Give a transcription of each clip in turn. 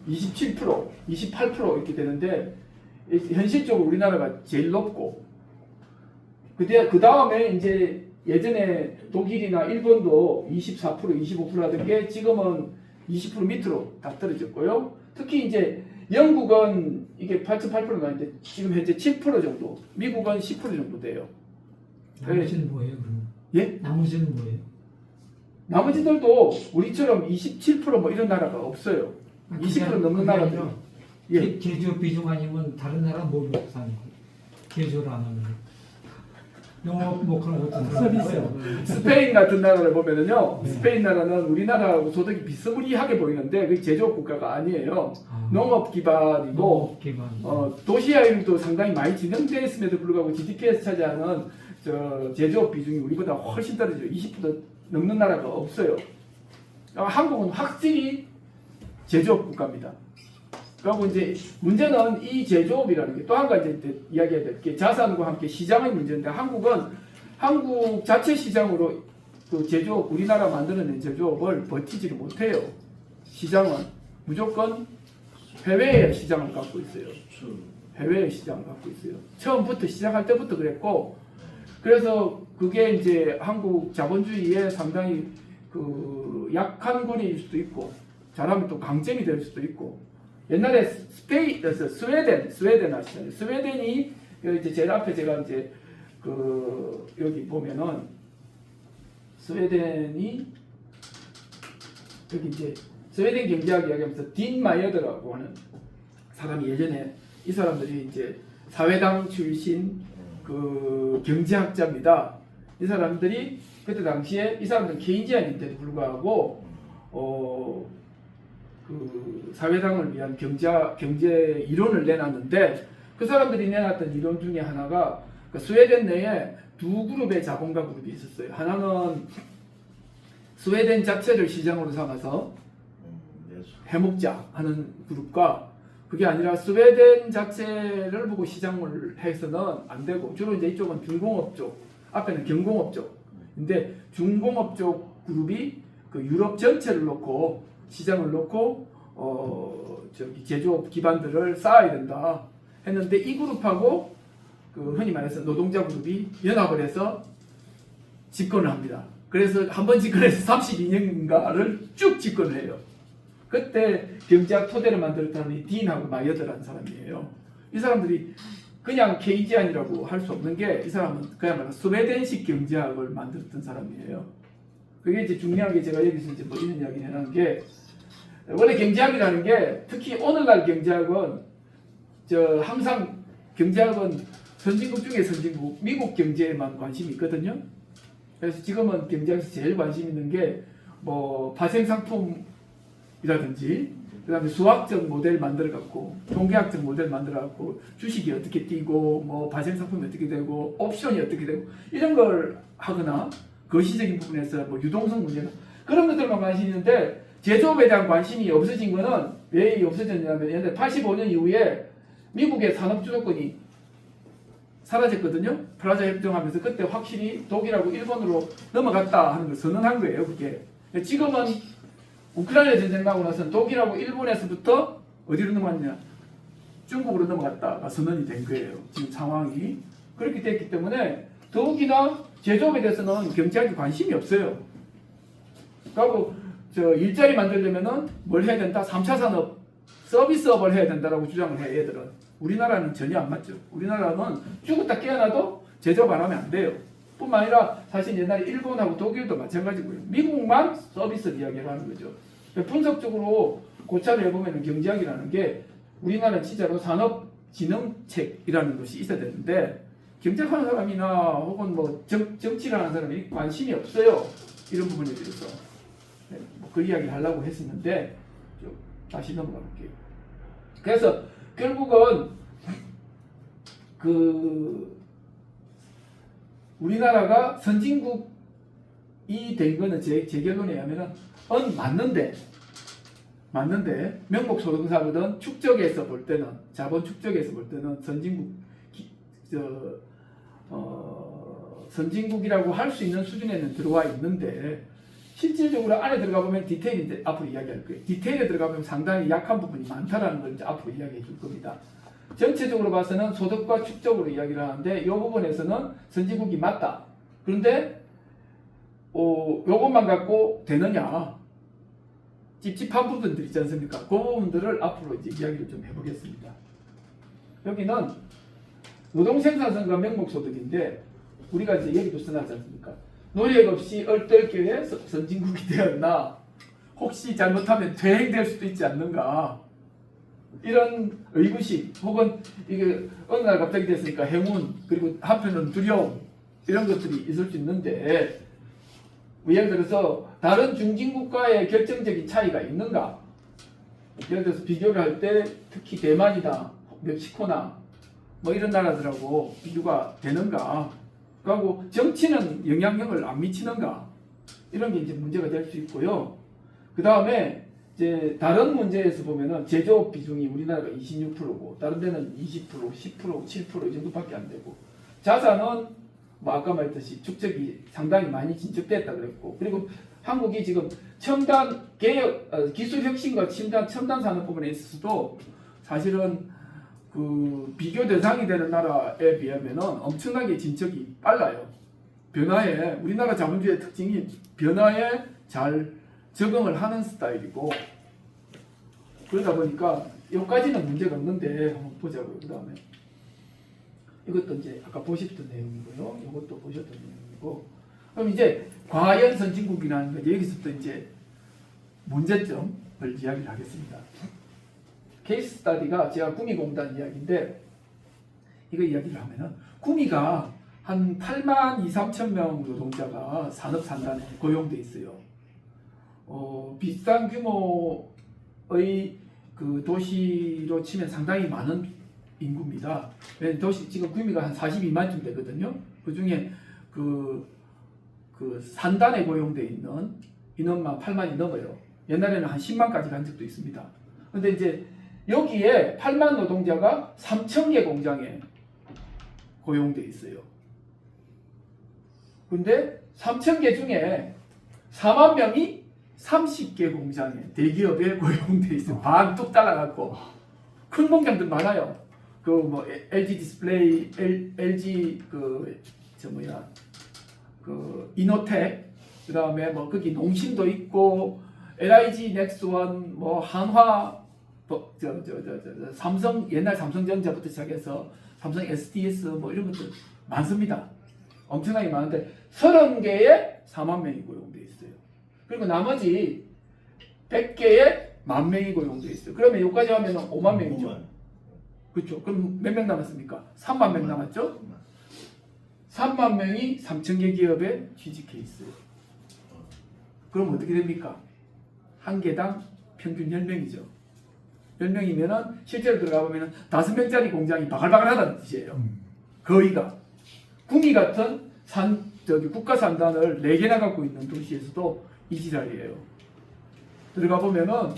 27%, 28% 이렇게 되는데 현실적으로 우리나라가 제일 높고 그 다음에 이제 예전에 독일이나 일본도 24%, 25% 하던 게 지금은 20% 밑으로 다 떨어졌고요. 특히 이제 영국은 이게 8.8%가 있는데 지금 현재 7% 정도, 미국은 10% 정도 돼요. 나머지는 뭐예요, 그럼? 예? 나머지는 뭐예요? 나머지들도 우리처럼 27%뭐 이런 나라가 없어요. 20% 넘는 나라들. 예. 개조 비중 아니면 다른 나라 뭘 먹고 사는 거예요? 개조를 안 하면 영업 못 하는 것도 서비스. 스페인 같은 나라를 보면은요, 네. 스페인 나라는 우리나라하고 소득이 비스무리하게 보이는데 그 제조업 국가가 아니에요. 농업 기반이고 농업 기반. 도시화율도 상당히 많이 진행되어 있음에도 불구하고 GDP에서 차지하는 제조업 비중이 우리보다 훨씬 떨어져요. 20% 넘는 나라가 없어요. 한국은 확실히 제조업 국가입니다. 그리고 이제 문제는 이 제조업이라는 게 또 한 가지 이야기해야 될 게 자산과 함께 시장의 문제인데 한국은 한국 자체 시장으로 그 제조업 우리나라 만들어낸 제조업을 버티지를 못해요. 시장은 무조건 해외의 시장을 갖고 있어요. 해외의 시장을 갖고 있어요. 처음부터 시작할 때부터 그랬고 그래서 그게 이제 한국 자본주의의 상당히 그 약한 권위일 수도 있고 잘하면 또 강점이 될 수도 있고 옛날에 스웨덴 아시잖아요. 스웨덴이 이제 제일 앞에 제가 이제 그 여기 보면은 스웨덴이 여기 이제 스웨덴 경제학 이야기하면서 딘 마이어드라고 하는 사람이 예전에 이 사람들이 이제 사회당 출신 그 경제학자입니다. 이 사람들이 그때 당시에 이 사람들은 케인지안인데도 불구하고 그 사회당을 위한 경제 이론을 내놨는데 그 사람들이 내놨던 이론 중에 하나가 그 스웨덴 내에 두 그룹의 자본가 그룹이 있었어요. 하나는 스웨덴 자체를 시장으로 삼아서 해먹자 하는 그룹과 그게 아니라 스웨덴 자체를 보고 시장을 해서는 안 되고 주로 이제 이쪽은 중공업 쪽, 앞에는 경공업 쪽. 근데 중공업 쪽 그룹이 그 유럽 전체를 놓고 시장을 놓고 제조업 기반들을 쌓아야 된다 했는데 이 그룹하고 그 흔히 말해서 노동자 그룹이 연합을 해서 집권을 합니다. 그래서 한번 집권해서 32년가를 쭉 집권을 해요. 그때 경제학 토대를 만들었다는 이 딘하고 마이어드라는 사람이에요. 이 사람들이 그냥 케이지안이라고 할 수 없는 게 이 사람은 그야말로 스웨덴식 경제학을 만들었던 사람이에요. 그게 이제 중요한 게 제가 여기서 이제 뭐 이런 이야기를 해놓은 게 원래 경제학이라는 게 특히 오늘날 경제학은 항상 경제학은 선진국 중에 선진국 미국 경제에만 관심이 있거든요. 그래서 지금은 경제학에서 제일 관심 있는 게 뭐 파생상품이라든지 그다음에 수학적 모델 만들어 갖고 통계학적 모델 만들어 갖고 주식이 어떻게 뛰고 뭐 파생상품이 어떻게 되고 옵션이 어떻게 되고 이런 걸 하거나 거시적인 부분에서 뭐 유동성 문제나 그런 것들만 관심이 있는데 제조업에 대한 관심이 없어진 거는 왜 없어졌냐면 옛날에 85년 이후에 미국의 산업 주도권이 사라졌거든요. 프라자 협정하면서 그때 확실히 독일하고 일본으로 넘어갔다 하는 걸 선언한 거예요. 그게 지금은 우크라이나 전쟁 나고 나서는 독일하고 일본에서부터 어디로 넘어갔냐 중국으로 넘어갔다가 선언이 된 거예요. 지금 상황이 그렇게 됐기 때문에 더욱이나 제조업에 대해서는 경제학에 관심이 없어요. 그리고 일자리 만들려면은 뭘 해야 된다? 3차 산업 서비스업을 해야 된다라고 주장을 해 얘들은. 우리나라는 전혀 안 맞죠. 우리나라는 죽었다 깨어나도 제조업 안 하면 안 돼요. 뿐만 아니라 사실 옛날에 일본하고 독일도 마찬가지고요. 미국만 서비스 이야기를 하는 거죠. 분석적으로 고찰을 해보면 경제학이라는 게 우리나라는 진짜로 산업진흥책이라는 것이 있어야 되는데 경제하는 사람이나 혹은 뭐 정치를 하는 사람이 관심이 없어요. 이런 부분에 대해서. 그 이야기를 하려고 했었는데 좀 다시 넘어가 볼게요. 그래서 결국은 그 우리나라가 선진국이 된 거는 제 결론에 의하면은 맞는데 명목 소득사거든 축적해서 볼 때는 자본 축적해서 볼 때는 선진국이라고 할 수 있는 수준에는 들어와 있는데 실질적으로 안에 들어가 보면 디테일이 이제 앞으로 이야기할 거예요. 디테일에 들어가 보면 상당히 약한 부분이 많다라는 걸 이제 앞으로 이야기해 줄 겁니다. 전체적으로 봐서는 소득과 축적으로 이야기를 하는데 이 부분에서는 선진국이 맞다. 그런데 요것만 갖고 되느냐? 찝찝한 부분들 있지 않습니까? 그 부분들을 앞으로 이제 이야기를 좀 해보겠습니다. 여기는 노동생산성과 명목소득인데 우리가 이제 얘기도 써놨지 않습니까? 노력 없이 얼떨결에 선진국이 되었나? 혹시 잘못하면 퇴행될 수도 있지 않는가? 이런 의구심 혹은 이게 어느 날 갑자기 됐으니까 행운 그리고 한편은 두려움 이런 것들이 있을 수 있는데 예를 들어서 다른 중진국가의 결정적인 차이가 있는가? 예를 들어서 비교를 할 때 특히 대만이나 멕시코나 뭐 이런 나라들하고 비교가 되는가? 그리고 정치는 영향력을 안 미치는가? 이런 게 이제 문제가 될 수 있고요. 그 다음에 이제 다른 문제에서 보면은 제조업 비중이 우리나라가 26%고 다른 데는 20%, 10%, 7% 이 정도밖에 안 되고 자산은 뭐 아까 말했듯이 축적이 상당히 많이 진척됐다 그랬고 그리고 한국이 지금 첨단 개혁, 기술 혁신과 첨단 산업 부분에 있어서도 사실은 그 비교 대상이 되는 나라에 비하면은 엄청나게 진척이 빨라요. 변화에 우리나라 자본주의의 특징이 변화에 잘 적응을 하는 스타일이고 그러다 보니까 여기까지는 문제가 없는데 한번 보자고요. 그 다음에 이것도 이제 아까 보셨던 내용이고요. 이것도 보셨던 내용이고 그럼 이제 과연 선진국이라는 거죠. 여기서부터 이제 문제점을 이야기를 하겠습니다. 케이스 스터디가 제가 구미공단 이야기인데 이거 이야기를 하면은 구미가 한 8만 2, 3천 명 노동자가 산업산단에 고용돼 있어요. 비슷한 규모의 그 도시로 치면 상당히 많은 인구입니다. 도시 지금 구미가 한 42만쯤 되거든요. 그 중에 그 산단에 고용돼 있는 인원만 8만이 넘어요. 옛날에는 한 10만까지 간 적도 있습니다. 근데 이제 여기에 8만 노동자가 3,000개 공장에 고용돼 있어요. 근데 3,000개 중에 4만 명이 30개 공장에 대기업에 고용돼 있어요. 반 뚝 달라갖고 큰 공장들 많아요. 그 뭐 LG 디스플레이, LG 그 이노텍, 그 다음에 뭐 거기 농심도 있고 LIG 넥스원, 뭐 한화, 삼성 옛날 삼성전자부터 시작해서 삼성 SDS 뭐 이런 것들 많습니다. 엄청나게 많은데 30개에 4만 명이 고용돼 있어요. 그리고 나머지 100개에 10,000명이 고용돼 있어요. 그러면 여기까지 하면 5만 명이죠. 그렇죠. 그럼 몇 명 남았습니까? 3만 명 남았죠? 3만 명이 3,000개 기업에 취직해 있어요. 그럼 어떻게 됩니까? 한 개당 평균 10명이죠. 10명이면은 실제로 들어가 보면은 5명짜리 공장이 바글바글하다는 뜻이에요. 거의가. 구미 같은 국가 산단을 4개나 갖고 있는 도시에서도 이 지랄이에요. 들어가 보면은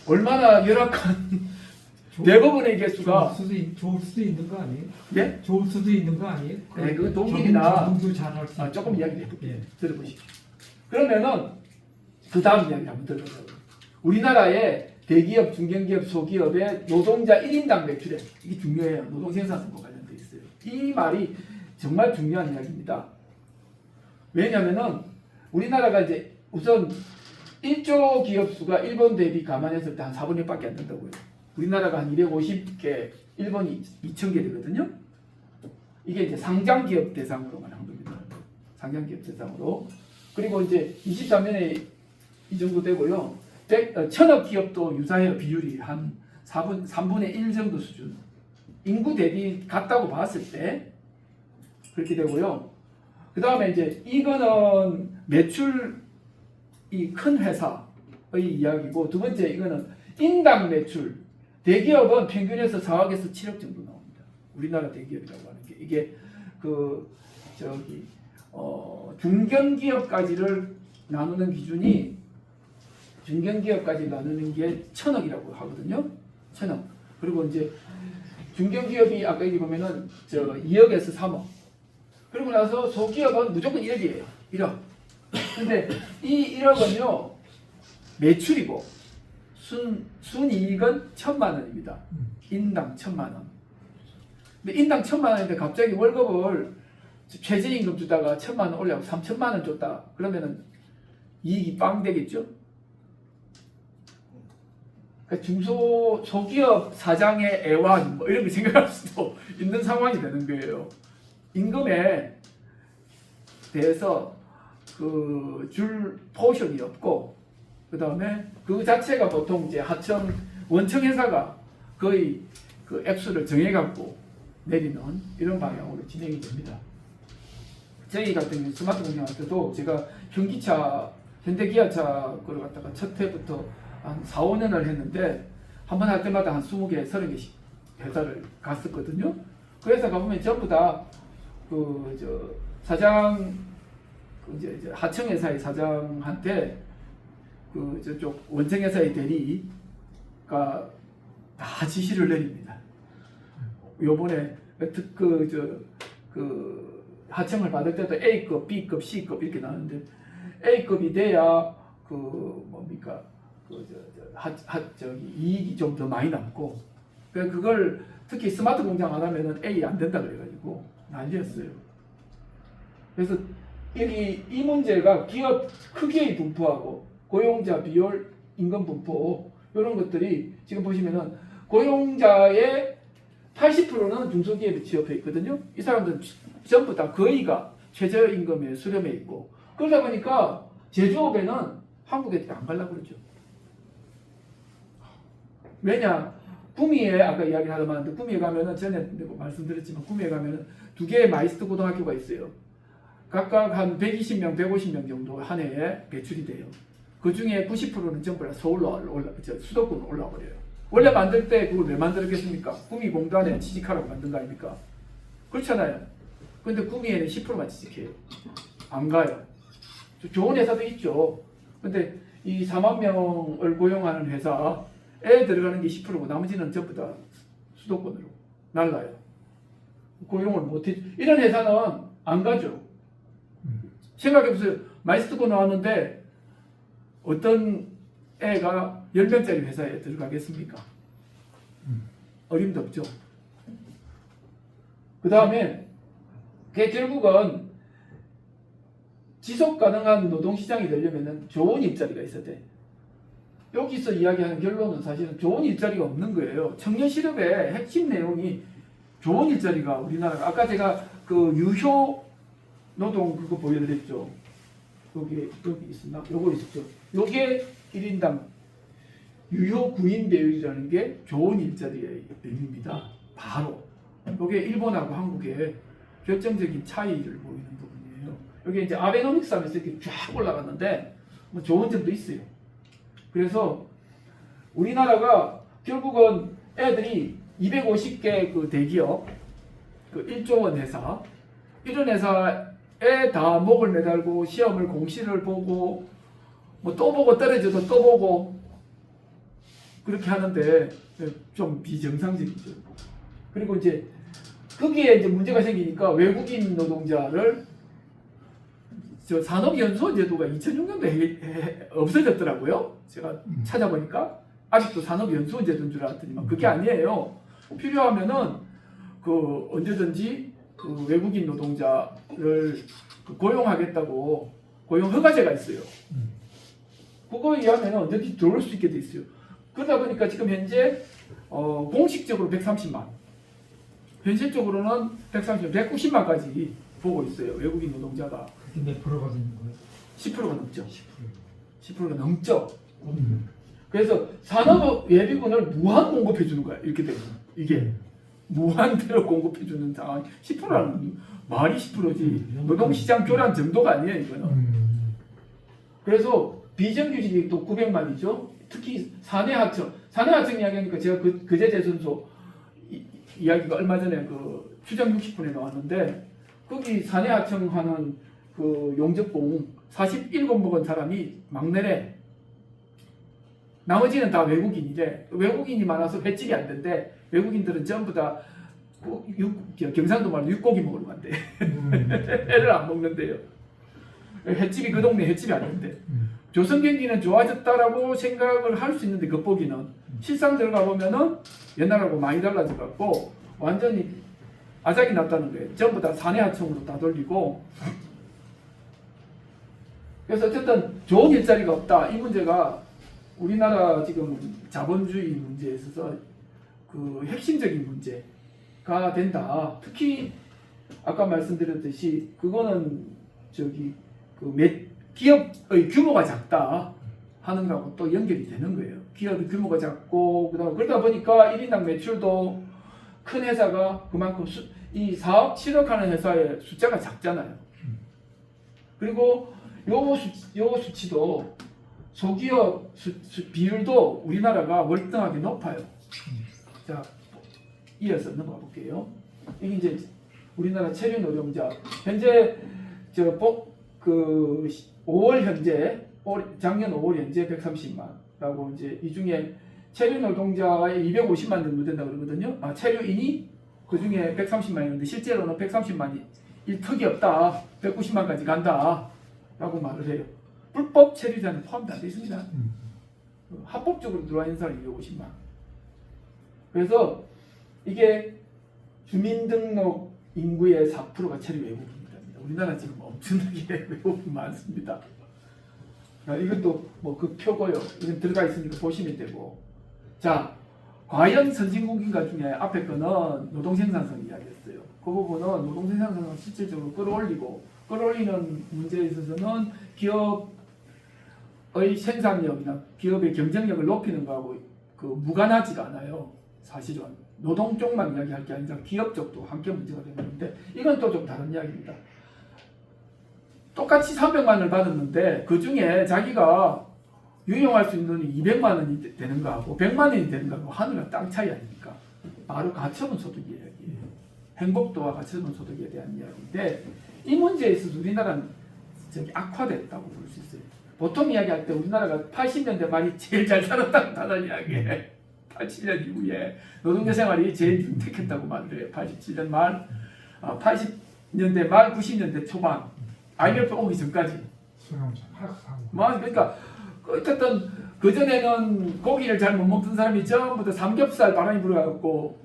얼마나 열악한 대부분의 개수가 좋을 수도 있는 거 아니에요? 예? 좋을 수도 있는 거 아니에요? 네, 그 독일이나 적응도 잘할 수 있고. 조금 이야기 해볼게요. 예. 들어보시죠. 그러면은 그 다음 이야기 한번 들어보자고요. 우리나라의 대기업, 중견기업, 소기업의 노동자 1인당 매출액 이게 중요해요. 노동생산성과 관련돼 있어요. 이 말이 정말 중요한 이야기입니다. 왜냐면은 우리나라가 이제 우선 1조 기업 수가 일본 대비 감안했을 때 한 4분의 1밖에 안 된다고요. 우리나라가 한 250개, 일본이 2,000개 되거든요. 이게 이제 상장기업 대상으로만 한 겁니다. 상장기업 대상으로. 그리고 이제 23년에 이 정도 되고요. 1,000억 기업도 유사해요. 비율이 한 3분의 1 정도 수준. 인구 대비 같다고 봤을 때 그렇게 되고요. 그 다음에 이제 이거는 매출이 큰 회사의 이야기고 두 번째 이거는 인당 매출. 대기업은 평균에서 4억에서 7억 정도 나옵니다. 우리나라 대기업이라고 하는 게 이게 중견기업까지를 나누는 기준이 중견기업까지 나누는 게 1,000억이라고 하거든요. 1,000억. 그리고 이제 중견기업이 아까 여기 보면은 2억에서 3억. 그리고 나서 소기업은 무조건 1억이에요. 1억. 근데 이 1억은요 매출이고 순이익은 1,000만 원입니다. 인당 1,000만 원. 근데 인당 1,000만 원인데 갑자기 월급을 최저임금 주다가 1,000만 원 올려고 3,000만 원 줬다. 그러면은 이익이 빵 되겠죠? 그러니까 소기업 사장의 애완 뭐 이런 거 생각할 수도 있는 상황이 되는 거예요. 임금에 대해서 그 줄 포션이 없고 그 다음에 그 자체가 보통 이제 하청 원청 회사가 거의 그 액수를 정해갖고 내리는 이런 방향으로 진행이 됩니다. 저희 같은 경우 스마트 공장 할 때도 제가 현대기아차 거를 갖다가 첫 해부터 한 4, 5년을 했는데 한 번 할 때마다 한 20개, 30개씩 회사를 갔었거든요. 그래서 가보면 전부 다 사장 이제 하청 회사의 사장한테 저쪽 원청 회사의 대리가 다 지시를 내립니다. 요번에 하청을 받을 때도 A급, B급, C급 이렇게 나오는데 A급이 돼야 이익이 좀 더 많이 남고 그걸 특히 스마트 공장 안 하면은 A 안 된다 그래가지고 난리였어요. 그래서 이 문제가 기업 크기의 분포하고 고용자 비율, 임금 분포 이런 것들이 지금 보시면은 고용자의 80%는 중소기업에 취업해 있거든요. 이 사람들은 전부 다 거의가 최저임금에 수렴해 있고 그러다 보니까 제조업에는 한국에 안 가려고 그러죠. 왜냐? 구미에 아까 이야기하다 말았는데 구미에 가면은 전에 말씀드렸지만 구미에 가면은 2개의 마이스터 고등학교가 있어요. 각각 한 120명, 150명 정도 한 해에 배출이 돼요. 그 중에 90%는 전부 다 서울로 수도권으로 올라버려요. 원래 만들 때 그걸 왜 만들었겠습니까? 구미 공단에 취직하라고 만든 거 아닙니까? 그렇잖아요. 근데 구미에는 10%만 취직해요. 안 가요. 좋은 회사도 있죠. 근데 이 4만 명을 고용하는 회사에 들어가는 게 10%고 나머지는 전부 다 수도권으로 날라요. 고용을 못해. 이런 회사는 안 가죠. 생각해보세요. 마이스터고 나왔는데 어떤 애가 10명짜리 회사에 들어가겠습니까? 어림도 없죠. 그 다음에 결국은 지속 가능한 노동시장이 되려면 좋은 일자리가 있어야 돼. 여기서 이야기하는 결론은 사실은 좋은 일자리가 없는 거예요. 청년 실업의 핵심 내용이 좋은 일자리가 우리나라가 아까 제가 그 유효 노동 그거 보여드렸죠. 여기 있었나? 요거 있었죠. 요게 1인당 유효 구인 배율이라는 게 좋은 일자리의 의미입니다. 바로 요게 일본하고 한국의 결정적인 차이를 보이는 부분이에요. 여기 이제 아베노믹스 하면서 이렇게 쫙 올라갔는데 뭐 좋은 점도 있어요. 그래서 우리나라가 결국은 애들이 250개 그 대기업 그 1조 원 회사 이런 회사에 다 목을 매달고 시험을 공시를 보고 뭐 또 보고 떨어져도 또 보고 그렇게 하는데 좀 비정상적이죠. 그리고 이제 거기에 이제 문제가 생기니까 외국인 노동자를 저 산업연수원 제도가 2006년도에 없어졌더라고요. 제가 찾아보니까 아직도 산업연수원 제도인 줄 알았더니만 그게 아니에요. 필요하면은 그 언제든지 그 외국인 노동자를 고용하겠다고 고용 허가제가 있어요. 그거에 의하면 언제든지 들어올 수 있게 돼 있어요. 그러다 보니까 지금 현재 공식적으로 130만, 현실적으로는 190만까지 보고 있어요. 외국인 노동자가. 그게 몇 프로가 되는 거예요? 10%가 넘죠. 10%가 넘죠. 그래서 산업 예비군을 무한 공급해 주는 거야. 이렇게 되면 이게 무한대로 공급해 주는 상황. 10%라는 말이 10%지. 노동시장 교란 정도가 아니에요. 이거는. 그래서 비정규직이 또 900만이죠. 특히 사내하청 이야기하니까 제가 그제 재선소 이야기가 얼마 전에 그 추정 60분에 나왔는데 거기 사내하청 하는 그 용접공 47건 먹은 사람이 막내래. 나머지는 다 외국인이래. 외국인이 많아서 횟집이 안 된대. 외국인들은 전부 다 경상도 말로 육고기 먹으러 간대. 애를 안 먹는데요. 횟집이 그 동네 횟집이 아닌데 조선 경기는 좋아졌다라고 생각을 할 수 있는데 겉보기는 실상 들어가 보면은 옛날하고 많이 달라져 갖고 완전히 아작이 났다는 거예요. 전부 다 사내 하청으로 다 돌리고. 그래서 어쨌든 좋은 일자리가 없다. 이 문제가 우리나라 지금 자본주의 문제에 있어서 그 핵심적인 문제가 된다. 특히 아까 말씀드렸듯이 그거는 저기 그 기업의 규모가 작다 하는 거하고 또 연결이 되는 거예요. 기업의 규모가 작고 그다음 그러다 보니까 1인당 매출도 큰 회사가 그만큼 이 사업 실업하는 회사의 숫자가 작잖아요. 그리고 요 수치도 소기업 비율도 우리나라가 월등하게 높아요. 자, 이어서 넘어가 볼게요. 이게 이제 우리나라 체류 노동자 현재 그 5월 현재 작년 5월 현재 130만라고 이제 이 중에 체류 노동자의 250만 정도 된다 그러거든요. 체류인이 그 중에 130만이었는데 실제로는 130만이 턱이 없다. 190만까지 간다라고 말을 해요. 불법 체류자는 포함도 안 되어 있습니다. 합법적으로 들어와 있는 사람이 250만. 그래서 이게 주민등록 인구의 4%가 체류 외국인입니다. 우리나라 지금 엄청나게 외국인 많습니다. 이것도 뭐 그 표고요. 이건 들어가 있으니까 보시면 되고. 자, 과연 선진국인가 중에 앞에 거는 노동생산성 이야기했어요. 그 부분은 노동생산성을 실질적으로 끌어올리는 문제에 있어서는 기업의 생산력이나 기업의 경쟁력을 높이는 거하고 그 무관하지가 않아요. 사실은 노동 쪽만 이야기할 게 아니라 기업 쪽도 함께 문제가 되는데 이건 또 좀 다른 이야기입니다. 똑같이 300만 원을 받았는데 그 중에 자기가 유용할 수 있는 돈이 200만 원이 되는 거하고 100만 원이 되는 거하고 하늘과 땅 차이 아닙니까? 바로 가처분 소득 이야기예요. 행복도와 가처분 소득에 대한 이야기인데 이 문제에 있어서 우리나라는 악화됐다고 볼 수 있어요. 보통 이야기할 때 우리나라가 80년대 말이 제일 잘 살았다는 이야기예요. 87년 이후에 노동자 생활이 제일 윤택했다고 말해요. 87년 말, 80년대 말, 90년대 초반, IMF 오기 전까지. 그러니까 어쨌든 그 전에는 고기를 잘 못 먹던 사람이 전부 다 삼겹살 바람이 불어갖고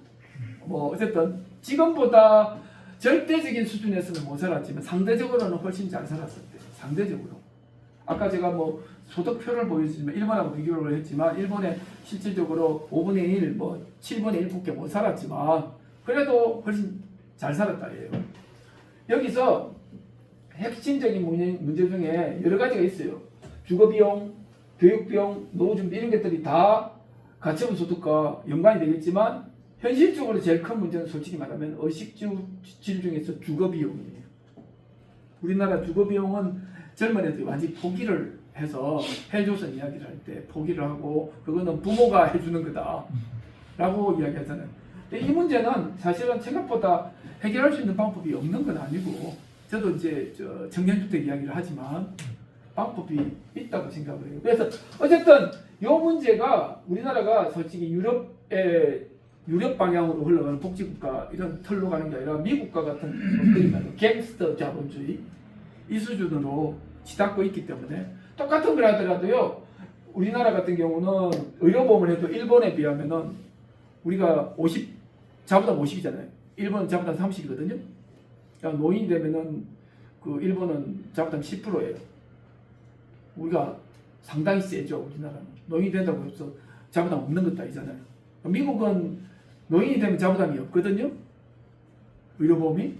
뭐 어쨌든 지금보다 절대적인 수준에서는 못 살았지만 상대적으로는 훨씬 잘 살았었대요. 상대적으로. 아까 제가 뭐 소득표를 보여주지만 일본하고 비교를 했지만 일본에 실질적으로 5분의 1, 뭐 7분의 1밖에 못 살았지만 그래도 훨씬 잘 살았다예요. 여기서 핵심적인 문제 중에 여러 가지가 있어요. 주거비용, 교육비용, 노후준비 이런 것들이 다 가처분 소득과 연관이 되겠지만 현실적으로 제일 큰 문제는 솔직히 말하면 의식주 질 중에서 주거비용이에요. 우리나라 주거비용은 젊은 애들이 완전히 포기를 해서 헬조선 이야기를 할 때 포기를 하고 그거는 부모가 해주는 거다 라고 이야기하잖아요. 근데 이 문제는 사실은 생각보다 해결할 수 있는 방법이 없는 건 아니고 저도 이제 청년주택 이야기를 하지만 방법이 있다고 생각을 해요. 그래서 어쨌든 이 문제가 우리나라가 솔직히 유럽 방향으로 흘러가는 복지국가 이런 털로 가는 게 아니라 미국과 같은 갱스터 자본주의 이 수준으로 치닫고 있기 때문에 똑같은 걸 하더라도요. 우리나라 같은 경우는 의료보험을 해도 일본에 비하면은 우리가 50 자보다 50이잖아요. 일본은 자보다 30이거든요. 그러니까 노인이 되면은 그 일본은 자보다 10%예요. 우리가 상당히 세죠. 우리나라는 노인이 된다고 해서 자부담 없는 것도 아니잖아요. 미국은 노인이 되면 자부담이 없거든요. 의료보험이.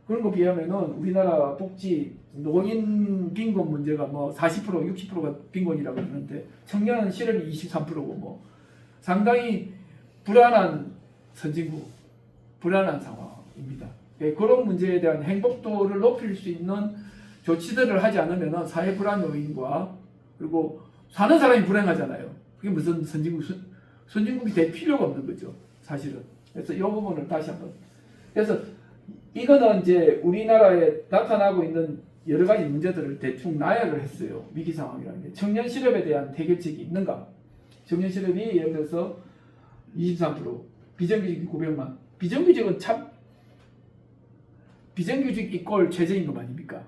그런 거 비하면은 우리나라 복지 노인 빈곤 문제가 뭐 40% 60%가 빈곤이라고 그러는데 청년 실업이 23%고 뭐 상당히 불안한 선진국, 불안한 상황입니다. 그런 문제에 대한 행복도를 높일 수 있는 조치들을 하지 않으면 사회 불안 요인과 그리고 사는 사람이 불행하잖아요. 그게 무슨 선진국이 될 필요가 없는 거죠. 사실은. 그래서 이 부분을 다시 한번. 그래서 이거는 이제 우리나라에 나타나고 있는 여러 가지 문제들을 대충 나열을 했어요. 위기 상황이라는 게. 청년 실업에 대한 해결책이 있는가? 청년 실업이 예를 들어서 23%, 비정규직이 900만. 비정규직은 참 비정규직 이꼴 최저임금 아닙니까?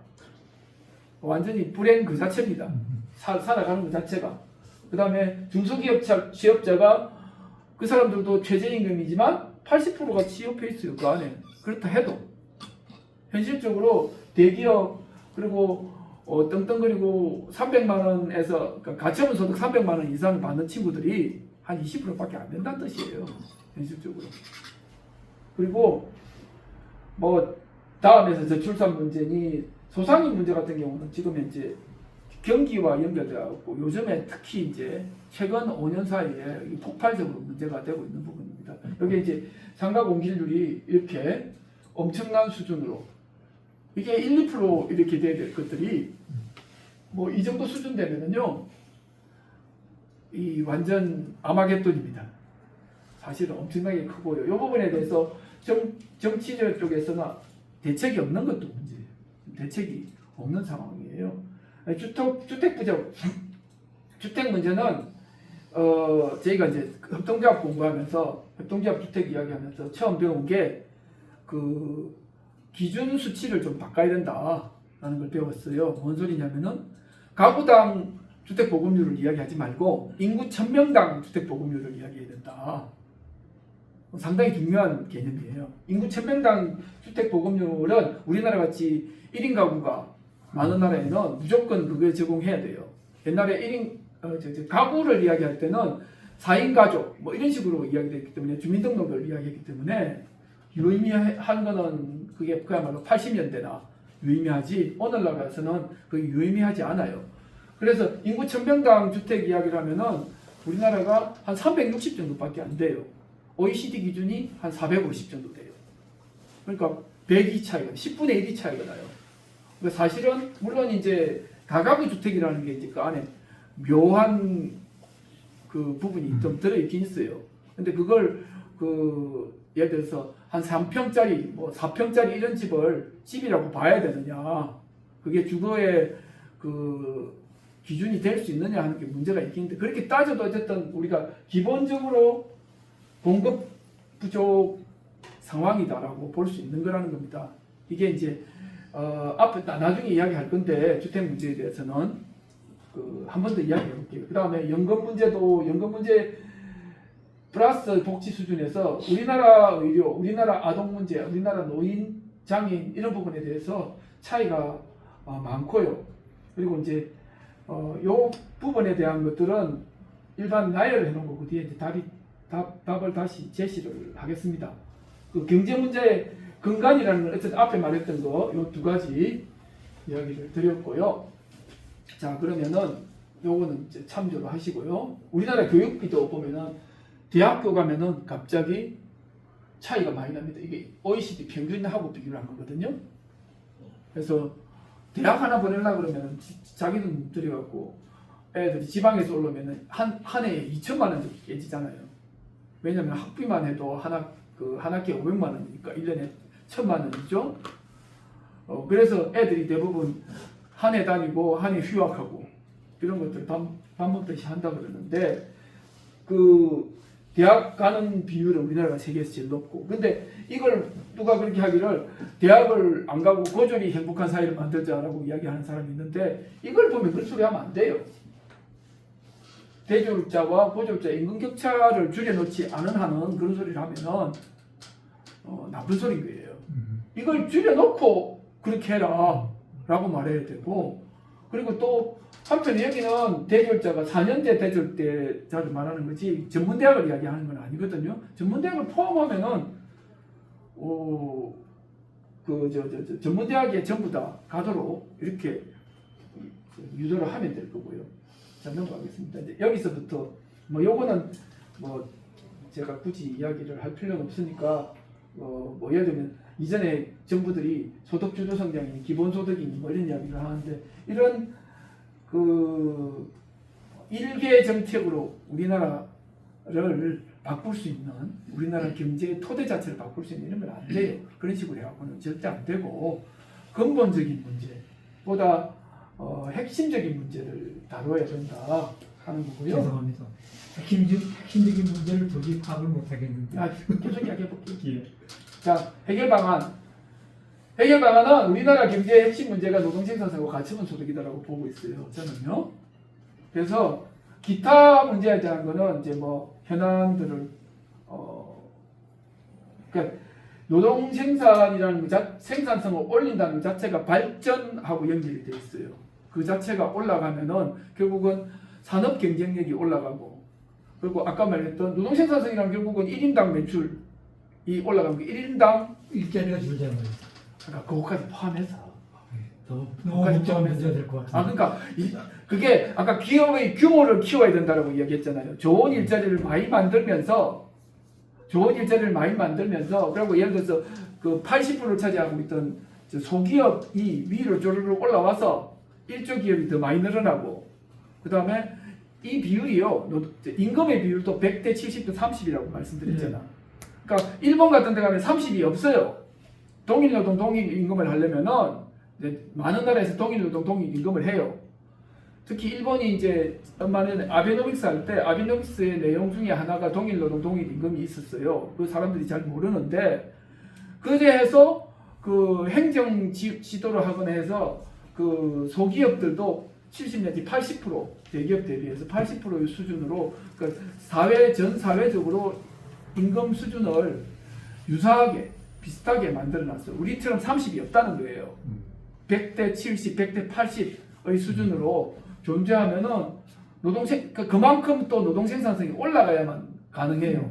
완전히 불행 그 자체입니다. 살아가는 그 자체가. 그 다음에 취업자가 그 사람들도 최저임금이지만 80%가 취업해 있어요. 그 안에. 그렇다 해도 현실적으로 대기업 그리고 떵떵거리고 300만 원에서 그러니까 가처분 소득 300만 원 이상 받는 친구들이 한 20%밖에 안 된다는 뜻이에요. 현실적으로. 그리고 뭐 다음에서 저출산 문제니 소상인 문제 같은 경우는 지금 현재 경기와 연결되어 요즘에 특히 이제 최근 5년 사이에 폭발적으로 문제가 되고 있는 부분입니다. 여기 이제 상가 공실률이 이렇게 엄청난 수준으로 이게 1, 2% 이렇게 돼야 될 것들이 뭐 이 정도 수준 되면은요 이 완전 아마겟돈입니다. 사실은 엄청나게 크고요. 이 부분에 대해서 정치적 쪽에서는 대책이 없는 것도 문제예요. 대책이 없는 상황이에요. 주택 부족, 주택 문제는 저희가 이제 협동조합 공부하면서 협동조합 주택 이야기하면서 처음 배운 게 그 기준 수치를 좀 바꿔야 된다라는 걸 배웠어요. 뭔 소리냐면은 가구당 주택 보급률을 이야기하지 말고 인구 1000명당 주택 보급률을 이야기해야 된다. 상당히 중요한 개념이에요. 인구 1000명당 주택 보급률은 우리나라 같이 1인 가구가 많은 나라에는 무조건 그게 적용해야 돼요. 옛날에 1인 가구를 이야기할 때는 4인 가족 뭐 이런 식으로 이야기됐기 때문에 주민등록을 이야기했기 때문에 유의미한 거는 그게 그야말로 80년대나 유의미하지 오늘날에서는 그게 유의미하지 않아요. 그래서 인구 1000명당 주택 이야기를 하면은 우리나라가 한 360 정도밖에 안 돼요. OECD 기준이 한 450 정도 돼요. 그러니까 100이 차이가 10분의 1이 차이가 나요. 그러니까 사실은 물론 이제 다가구 주택이라는 게 이제 그 안에 묘한 그 부분이 좀 들어 있긴 있어요. 근데 그걸 예를 들어서 한 3평짜리 뭐 4평짜리 이런 집이라고 봐야 되느냐? 그게 주거의 그 기준이 될 수 있느냐 하는 게 문제가 있긴 한데 그렇게 따져도 어쨌든 우리가 기본적으로 공급 부족 상황이다라고 볼 수 있는 거라는 겁니다. 이게 이제 앞에 나중에 이야기할 건데 주택 문제에 대해서는 한 번 더 이야기해 볼게요. 그 다음에 연금 문제 플러스 복지 수준에서 우리나라 의료, 우리나라 아동 문제, 우리나라 노인, 장애인 이런 부분에 대해서 차이가 많고요. 그리고 이제 요 부분에 대한 것들은 일반 나열을 해놓은 거고 뒤에 이제 답을 다시 제시를 하겠습니다. 그 경제 문제의 근간이라는 어쨌든 앞에 말했던 거 요 두 가지 이야기를 드렸고요. 자 그러면은 요거는 이제 참조를 하시고요. 우리나라 교육비도 보면은 대학교 가면은 갑자기 차이가 많이 납니다. 이게 OECD 평균하고 비교를 한 거거든요. 그래서 대학 하나 보내려고 그러면 자기 돈 들여갖고 애들이 지방에서 올라오면은 한 해에 2천만 원 정도 깨지잖아요. 왜냐면 학비만 해도 한 학기에 500만 원이니까 1년에 1,000만 원이죠. 그래서 애들이 대부분 한 해 다니고 한 해 휴학하고 이런 것들 반복듯이 한다 그러는데 그 대학 가는 비율은 우리나라가 세계에서 제일 높고 근데 이걸 누가 그렇게 하기를 대학을 안 가고 고졸이 행복한 사회를 만들자라고 이야기하는 사람이 있는데 이걸 보면 그런 소리 하면 안 돼요. 대졸자와 고졸자 임금 격차를 줄여놓지 않은 한은 그런 소리를 하면은 나쁜 소리인 거예요. 이걸 줄여놓고 그렇게 해라 라고 말해야 되고 그리고 또 한편 여기는 대졸자가 4년제 대졸자를 말하는 거지 전문대학을 이야기하는 건 아니거든요. 전문대학을 포함하면은 전문대학에 전부 다 가도록 이렇게 유도를 하면 될 거고요. 자 넘어가겠습니다. 이제 여기서부터 뭐 요거는 뭐 제가 굳이 이야기를 할 필요는 없으니까 뭐 예를 들면 이전에 정부들이 소득주도 성장이니 기본소득이니 뭐 이런 이야기를 하는데 이런 그 일개 정책으로 우리나라를 바꿀 수 있는 우리나라 경제의 토대 자체를 바꿀 수 있는 이런 건 안 돼요. 그런 식으로 해갖고는 절대 안 되고 근본적인 문제보다 핵심적인 문제를 다뤄야 된다 하는 거고요. 죄송합니다. 핵심적인 문제를 도저히 파악을 못 하겠는데. 계속 이야기해 볼게요. 예. 자 해결 방안 해결 방안은 우리나라 경제의 핵심 문제가 노동 생산성과 가처분 소득이다라고 보고 있어요. 저는요. 그래서 기타 문제에 대한 거는 이제 뭐 현안들을 그러니까 노동 생산이라는 생산성을 올린다는 것 자체가 발전하고 연결이 돼 있어요. 그 자체가 올라가면은 결국은 산업 경쟁력이 올라가고, 그리고 아까 말했던 노동 생산성이란 결국은 1인당 매출이 올라가는 게 1인당 일자리가 줄잖아요. 그러니까 그거까지 포함해서. 너무 그거까지 복잡한 포함해서. 문제가 될 것 같아요. 그러니까 그게 아까 기업의 규모를 키워야 된다고 이야기했잖아요. 좋은 일자리를 많이 만들면서 그리고 예를 들어서 그 80%를 차지하고 있던 소기업이 위로 쪼르르 올라와서 일조 기업이 더 많이 늘어나고, 그 다음에 이 비율이요, 임금의 비율도 100대 70대 30이라고 말씀드렸잖아. 그러니까 일본 같은 데 가면 30이 없어요. 동일 노동 동일 임금을 하려면은 이제 많은 나라에서 동일 노동 동일 임금을 해요. 특히 일본이 이제 얼마 전에 아베노믹스 할 때 아베노믹스의 내용 중에 하나가 동일 노동 동일 임금이 있었어요. 그 사람들이 잘 모르는데, 그래서 그 행정 지도를 하거나 해서 그 소기업들도 70 내지 80% 대기업 대비해서 80%의 수준으로, 그러니까 전 사회적으로 임금 수준을 유사하게 비슷하게 만들어놨어요. 우리처럼 30이 없다는 거예요. 100대 70, 100대 80의 수준으로 존재하면은 그만큼 또 노동 생산성이 올라가야만 가능해요.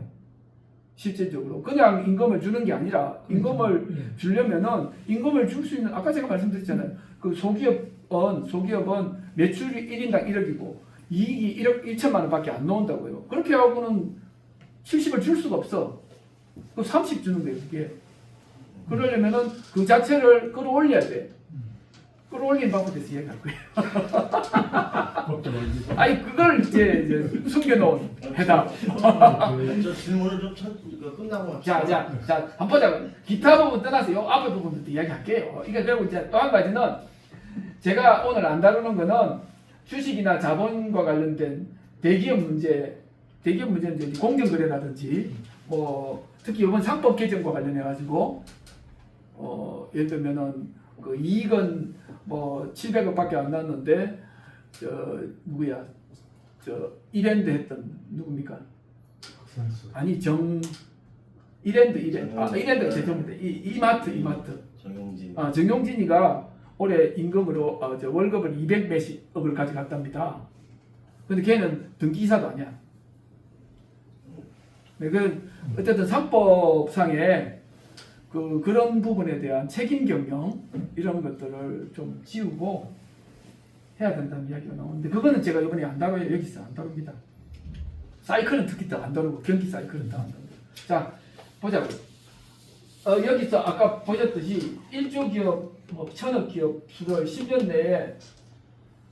실질적으로 그냥 임금을 주는 게 아니라, 임금을 주려면은 임금을 줄 수 있는, 아까 제가 말씀드렸잖아요. 그 소기업은 매출이 1인당 1억이고 이익이 1억 1천만 원밖에 안 나온다고요. 그렇게 하고는 70을 줄 수가 없어. 그 30 주는 거예요, 그게. 그러려면은 그 자체를 끌어올려야 돼. 끌어올린 방법에 대해서 얘기할 거예요. 아니, 그걸 이제 숨겨놓은 해답. 저 질문을 좀 끝나고 자, 한번 보자. 기타 부분 떠나서 요 앞에 부분부터 이야기할게요. 이게 그리고 이제 또 한 가지는 제가 오늘 안 다루는 거는 주식이나 자본과 관련된 대기업 문제는 이제 공정거래라든지 뭐 특히 이번 상법 개정과 관련해 가지고 예를 들면은 그 이익은 뭐 700억밖에 안 났는데 누구야? 이랜드 했던 누굽니까? 아니 이랜드가 제정인데 이마트 정용진. 정용진이가 올해 임금으로 월급을 200 몇십억을 가져갔답니다. 근데 걔는 등기이사도 아니야. 그 어쨌든 상법상에 그런 부분에 대한 책임 경영 이런 것들을 좀 지우고 해야 된다는 이야기가 나오는데, 그거는 제가 이번에 안 다뤄요. 여기서 안 다룹니다. 사이클은 특히 더 안 다루고 경기 사이클은 더 안 다루고. 자, 보자고요. 여기서 아까 보셨듯이 1조 기업, 뭐 1000억 기업 수를 10년 내에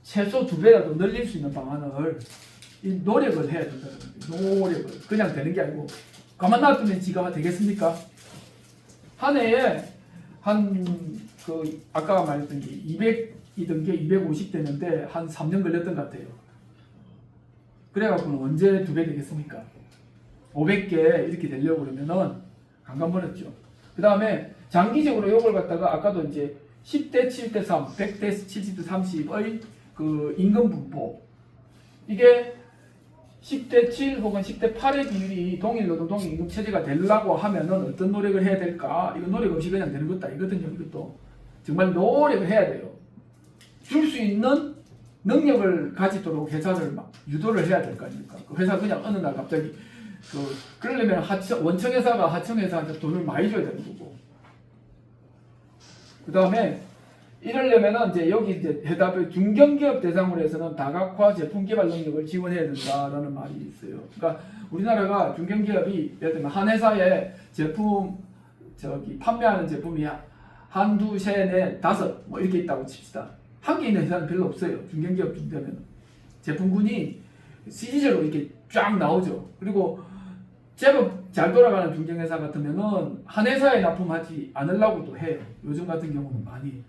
최소 2배라도 늘릴 수 있는 방안을 노력을 해야 된다는 거예요. 노력을. 그냥 되는 게 아니고 가만 놔두면 지가 되겠습니까? 한 해에 아까 말했던 게 200이던 게 250 되는데 한 3년 걸렸던 것 같아요. 그래갖고는 언제 2배 되겠습니까? 500개 이렇게 되려고 그러면은 강간버렸죠. 그 다음에 장기적으로 요걸 갖다가 아까도 이제 10대 7대 3, 100대 70대 30의 그 임금 분포, 이게 10대 7 혹은 10대 8의 비율이 동일 노동 동일 임금 체제가 되려고 하면은 어떤 노력을 해야 될까? 이거 노력 없이 그냥 되는 것도 아니거든요. 이것도 정말 노력을 해야 돼요. 줄 수 있는 능력을 가지도록 회사를 막 유도를 해야 될 거 아닙니까? 그 회사 그냥 어느 날 갑자기 그러려면 원청회사가 하청회사한테 돈을 많이 줘야 되는 거고. 그 다음에 이러려면은 이제 여기 이제 해답을 중견기업 대상으로 해서는 다각화 제품 개발 능력을 지원해야 된다라는 말이 있어요. 그러니까 우리나라가 중견기업이 예를 들면 한 회사에 제품 판매하는 제품이 한두 세, 넷, 다섯 뭐 이렇게 있다고 칩시다. 한 개 있는 회사는 별로 없어요. 중견기업 되면 제품군이 시리즈로 이렇게 쫙 나오죠. 그리고 제법 잘 돌아가는 중견회사 같으면은 한 회사에 납품하지 않으려고도 해요. 요즘 같은 경우는 많이.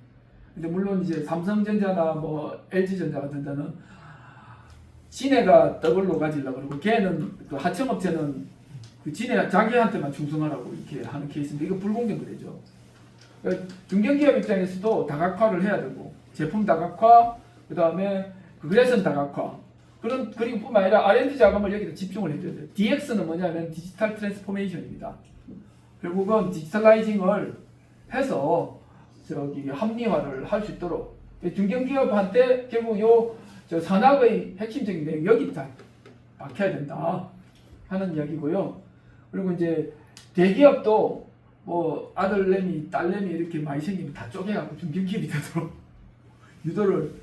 근데 물론 이제 삼성전자나 뭐 LG전자 같은 데는 지네가 더블로 가지려고 그러고, 걔는 그 하청업체는 그 지네 자기한테만 충성하라고 이렇게 하는 케이스인데, 이거 불공정 거래죠. 중견기업 입장에서도 다각화를 해야 되고 제품 다각화, 그 다음에 그래선 다각화 그리고 뿐만 아니라 R&D 자금을 여기다 집중을 해줘야 돼요. DX는 뭐냐면 디지털 트랜스포메이션입니다. 결국은 디지털라이징을 해서 합리화를 할 수 있도록 중견기업한테 결국 저 산학의 핵심적인 내용 여기 다 박혀야 된다 하는 이야기고요. 그리고 이제 대기업도 뭐 아들내미 딸내미 이렇게 많이 생기면 다 쪼개갖고 중견기업이 되도록 유도를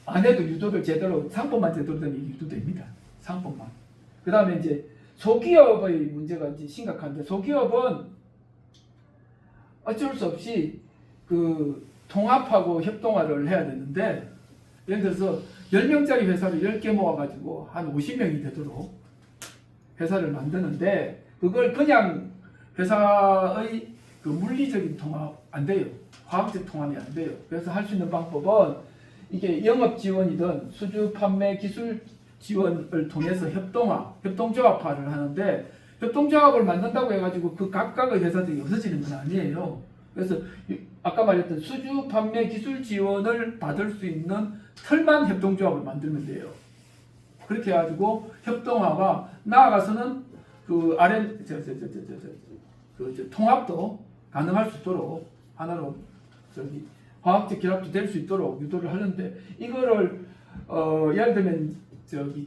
안 해도 유도를 제대로 상품만 제대로 되면 유도됩니다. 상품만. 그 다음에 이제 소기업의 문제가 이제 심각한데 소기업은 어쩔 수 없이 그 통합하고 협동화를 해야 되는데 예를 들어서 10명짜리 회사를 10개 모아가지고 한 50명이 되도록 회사를 만드는데 그걸 그냥 회사의 그 물리적인 통합 안 돼요. 화학적 통합이 안 돼요. 그래서 할 수 있는 방법은 이게 영업 지원이든 수주 판매 기술 지원을 통해서 협동조합화를 하는데 협동조합을 만든다고 해가지고 그 각각의 회사들이 없어지는 건 아니에요. 그래서 아까 말했던 수주 판매 기술 지원을 받을 수 있는 털만 협동조합을 만들면 돼요. 그렇게 해가지고 협동화가 나아가서는 그 통합도 가능할 수 있도록 하나로 화학적 결합도 될 수 있도록 유도를 하는데 이거를 예를 들면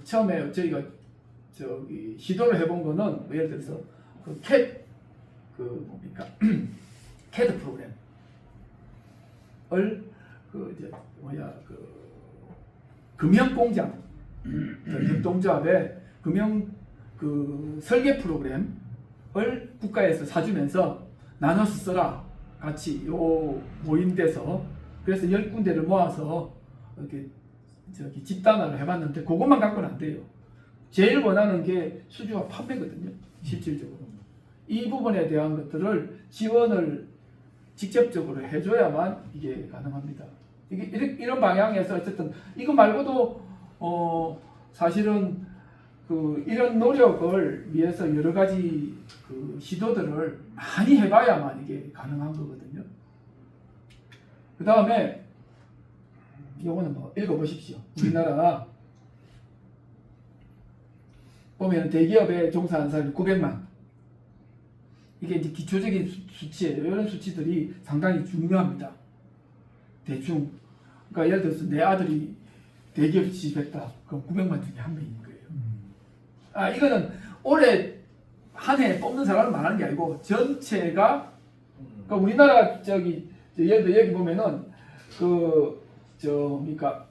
처음에 저희가 시도를 해본 거는 예를 들어서 CAD 프로그램을 금형공장 협동조합에 금형 설계 프로그램을 국가에서 사주면서 나눠서 써라 같이 모임돼서 그래서 10군데를 모아서 이렇게 집단화를 해봤는데 그것만 갖고는 안 돼요. 제일 원하는 게 수주와 판매거든요. 실질적으로 이 부분에 대한 것들을 지원을 직접적으로 해줘야만 이게 가능합니다. 이런 방향에서 어쨌든 이거 말고도 사실은 이런 노력을 위해서 여러 가지 시도들을 많이 해봐야만 이게 가능한 거거든요. 그 다음에 요거는 뭐 읽어보십시오. 우리나라 보면 대기업에 종사하는 사람이 900만. 이게 이제 기초적인 수치예요. 이런 수치들이 상당히 중요합니다. 대충 그러니까 예를 들어서 내 아들이 대기업 취직했다. 그럼 900만 중에 한 명인 거예요. 이거는 올해 한 해 뽑는 사람을 말하는 게 아니고 전체가 그러니까 우리나라 예를 들어 여기 보면은 그러니까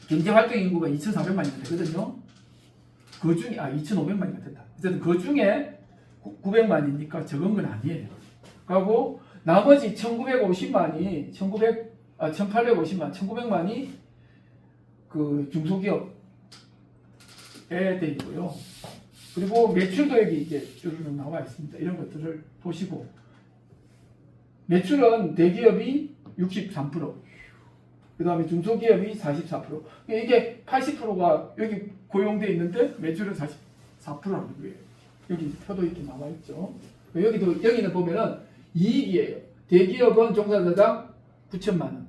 경제활동 인구가 2,400만이 되거든요. 그 중에 2,500만이가 된다. 어쨌든 그 중에 900만이니까 적은 건 아니에요. 그리고 나머지 1,950만이 1,850만, 1,900만이 그 중소기업에 돼 있고요. 그리고 매출도 여기 이제 쭉 나와 있습니다. 이런 것들을 보시고 매출은 대기업이 63%, 그 다음에 중소기업이 44%. 이게 80%가 여기 고용돼 있는데 매출은 44%라는 거예요. 여기 표도 이렇게 나와 있죠. 여기는 보면은 이익이에요. 대기업은 종사자당 9천만 원,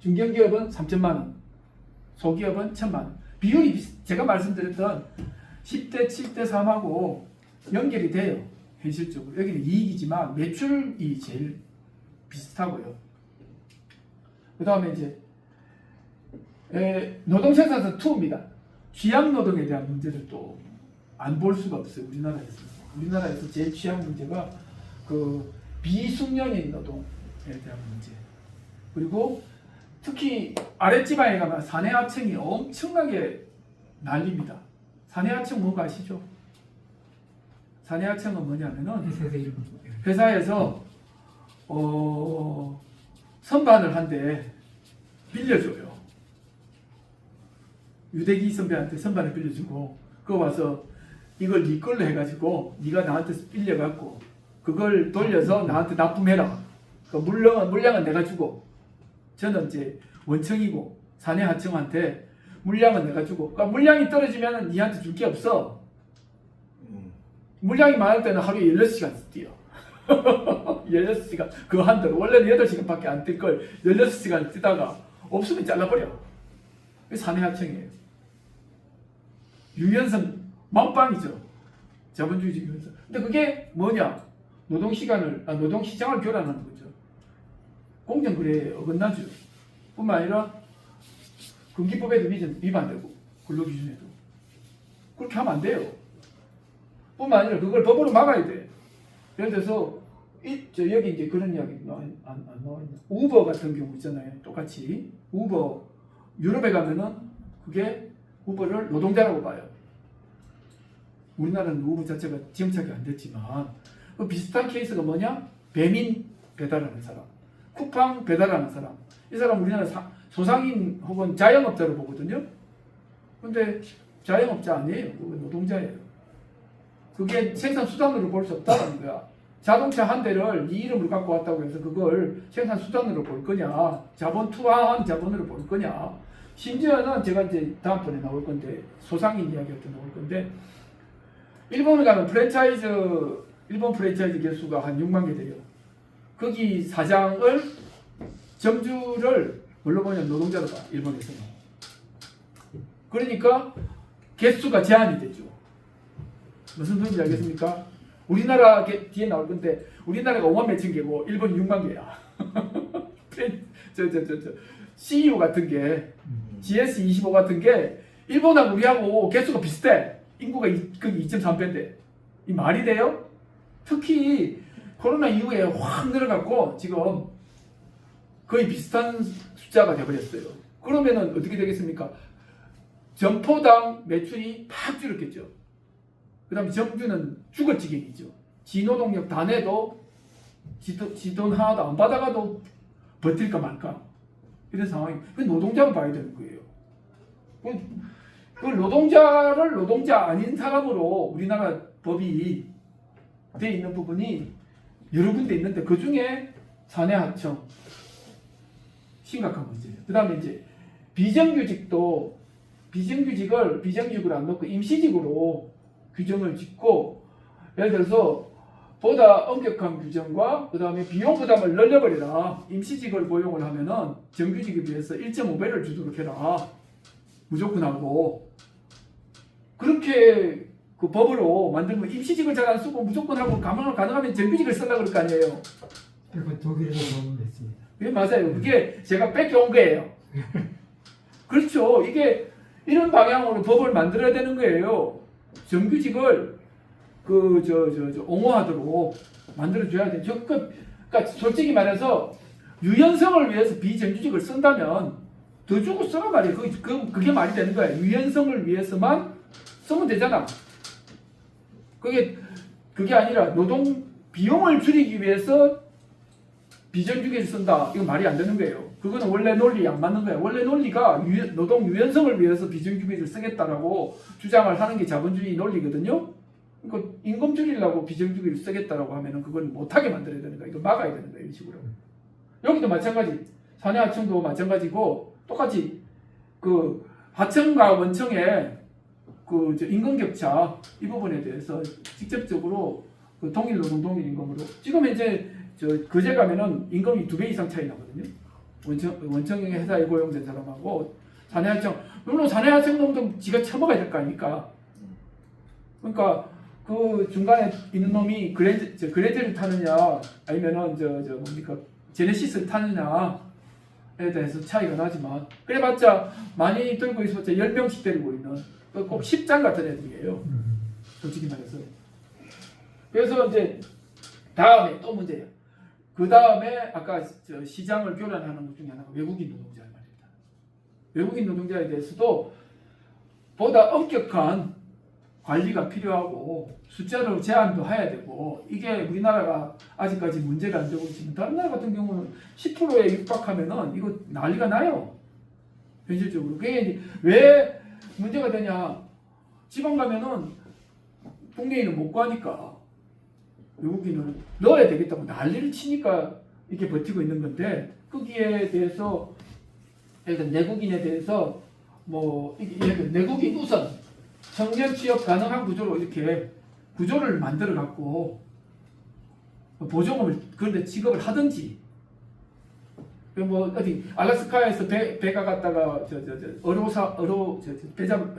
중견기업은 3천만 원, 소기업은 1,000만 원. 비율이 제가 말씀드렸던 10대 7대 3하고 연결이 돼요. 현실적으로 여기는 이익이지만 매출이 제일 비슷하고요. 그 다음에 이제 노동생산성 2입니다. 취약노동에 대한 문제를 또 안 볼 수가 없어요. 우리나라에서 제일 취약 문제가 그 비숙련인 노동에 대한 문제. 그리고 특히 아랫지방에 가면 사내하청이 엄청나게 난립니다. 사내하청 뭔가 아시죠? 사내하청은 뭐냐면은 회사에서 선반을 한 대 빌려줘요. 유대기 선배한테 선반을 빌려주고 그거 와서 이걸 네 걸로 해가지고 네가 나한테 빌려갖고 그걸 돌려서 나한테 납품해라. 그 물량은 내가 주고 저는 이제 원청이고 사내하청한테 물량은 내가 주고 그러니까 물량이 떨어지면 니한테 줄 게 없어. 물량이 많을 때는 하루에 16시간 뛰어. 16시간 그 한대로 원래는 8시간밖에 안 뛸 걸 16시간 뛰다가 없으면 잘라버려. 그게 사내하청이에요. 유연성 만빵이죠. 자본주의적 유연성. 근데 그게 뭐냐? 노동시장을 교란하는 거죠. 공정거래에 어긋나죠. 뿐만 아니라 근기법에도 위반되고 근로기준에도 그렇게 하면 안 돼요. 뿐만 아니라 그걸 법으로 막아야 돼. 예를 들어서 여기 이제 그런 이야기 안 나와 있나? 우버 같은 경우 있잖아요. 똑같이 우버 유럽에 가면은 그게 우버를 노동자라고 봐요. 우리나라는 우버 자체가 정착이 안 됐지만 그 비슷한 케이스가 뭐냐? 배민 배달하는 사람, 쿠팡 배달하는 사람. 이 사람 우리나라 소상인 혹은 자영업자로 보거든요. 근데 자영업자 아니에요. 그건 노동자예요. 그게 생산 수단으로 볼 수 없다는 거야. 자동차 한 대를 네 이름을 갖고 왔다고 해서 그걸 생산 수단으로 볼 거냐, 자본 투하한 자본으로 볼 거냐. 심지어는 제가 이제 다음번에 나올 건데 소상인 이야기할 때 나올 건데 일본에 가면 일본 프랜차이즈 개수가 한 6만 개 돼요. 거기 사장을 점주를 뭘로 보냐 노동자로 봐 일본에서는. 그러니까 개수가 제한이 되죠. 무슨 소리인지 알겠습니까? 우리나라 뒤에 나올 건데 우리나라가 5만 몇천 개고 일본이 6만 개야. CU 같은 게 GS25 같은 게 일본하고 우리하고 개수가 비슷해. 인구가 거기 2.3배인데 이 말이 돼요? 특히 코로나 이후에 확 늘어갔고 지금 거의 비슷한 숫자가 돼버렸어요. 그러면은 어떻게 되겠습니까? 점포당 매출이 팍 줄었겠죠. 그 다음에 점주는 죽을 지경이죠. 지노동력 다 내도 지돈 하나도 안 받아가도 버틸까 말까 이런 상황이. 그 노동자로 봐야 되는 거예요. 그 노동자를 노동자 아닌 사람으로 우리나라 법이 돼 있는 부분이 여러 군데 있는데 그 중에 사내하청 심각한 문제예요. 그 다음에 이제 비정규직도 비정규직을 안 넣고 임시직으로 규정을 짓고 예를 들어서 보다 엄격한 규정과 그 다음에 비용 부담을 늘려버리라. 임시직을 고용을 하면은 정규직에 비해서 1.5배를 주도록 해라. 무조건 하고 그렇게 그 법으로 만들면 임시직을 잘 안 쓰고 무조건 하고 가능하면 정규직을 쓰려고 그럴 거 아니에요. 그리고 독일에서 보면 됐습니다. 예, 맞아요. 그게 제가 뺏겨온 거예요. 그렇죠. 이게 이런 방향으로 법을 만들어야 되는 거예요. 정규직을 옹호하도록 만들어줘야 돼. 그러니까 솔직히 말해서 유연성을 위해서 비정규직을 쓴다면 더 주고 쓰란 말이에요. 그게 말이 되는 거야. 유연성을 위해서만 쓰면 되잖아. 그게 아니라 노동 비용을 줄이기 위해서 비정규직을 쓴다. 이거 말이 안 되는 거예요. 그거는 원래 논리에 안 맞는 거예요. 원래 논리가 노동 유연성을 위해서 비정규직을 쓰겠다라고 주장을 하는 게 자본주의 논리거든요. 그러니까 임금 줄이려고 비정규직을 쓰겠다라고 하면은 그건 못하게 만들어야 되는 거야. 이거 막아야 되는 거야. 이런 식으로. 여기도 마찬가지. 사내하청도 마찬가지고 똑같이 그 하청과 원청의 그 임금 격차 이 부분에 대해서 직접적으로 그 동일 노동 동일 임금으로 지금 이제 그제 가면은 임금이 2배 이상 차이 나거든요. 원청의 회사에 고용된 사람하고 사내하청 물론 사내하청 놈도 지가 처먹어야 될 거 아닙니까? 그러니까 그 중간에 있는 놈이 그레드를 타느냐 아니면은 뭡니까 제네시스를 타느냐에 대해서 차이가 나지만 그래봤자 많이 들고 있어봤자 10명씩 데리고 있는 꼭 10장 같은 애들이에요. 솔직히 말해서. 그래서 이제 다음에 또 문제예요. 그 다음에 아까 시장을 교란하는 것 중에 하나가 외국인 노동자의 말입니다. 외국인 노동자에 대해서도 보다 엄격한 관리가 필요하고 숫자로 제한도 해야 되고 이게 우리나라가 아직까지 문제가 안 되고 있지만 다른 나라 같은 경우는 10%에 육박하면은 이거 난리가 나요. 현실적으로. 그게 왜 문제가 되냐? 지방 가면은 북내인은 못 구하니까 외국인을 넣어야 되겠다고 난리를 치니까 이렇게 버티고 있는 건데 거기에 대해서 일단 내국인에 대해서 뭐 내국인 우선 청년 취업 가능한 구조로 이렇게 구조를 만들어 갖고 보조금을 그런데 지급을 하든지 뭐 어디 알래스카에서 배가 갔다가 배 잡을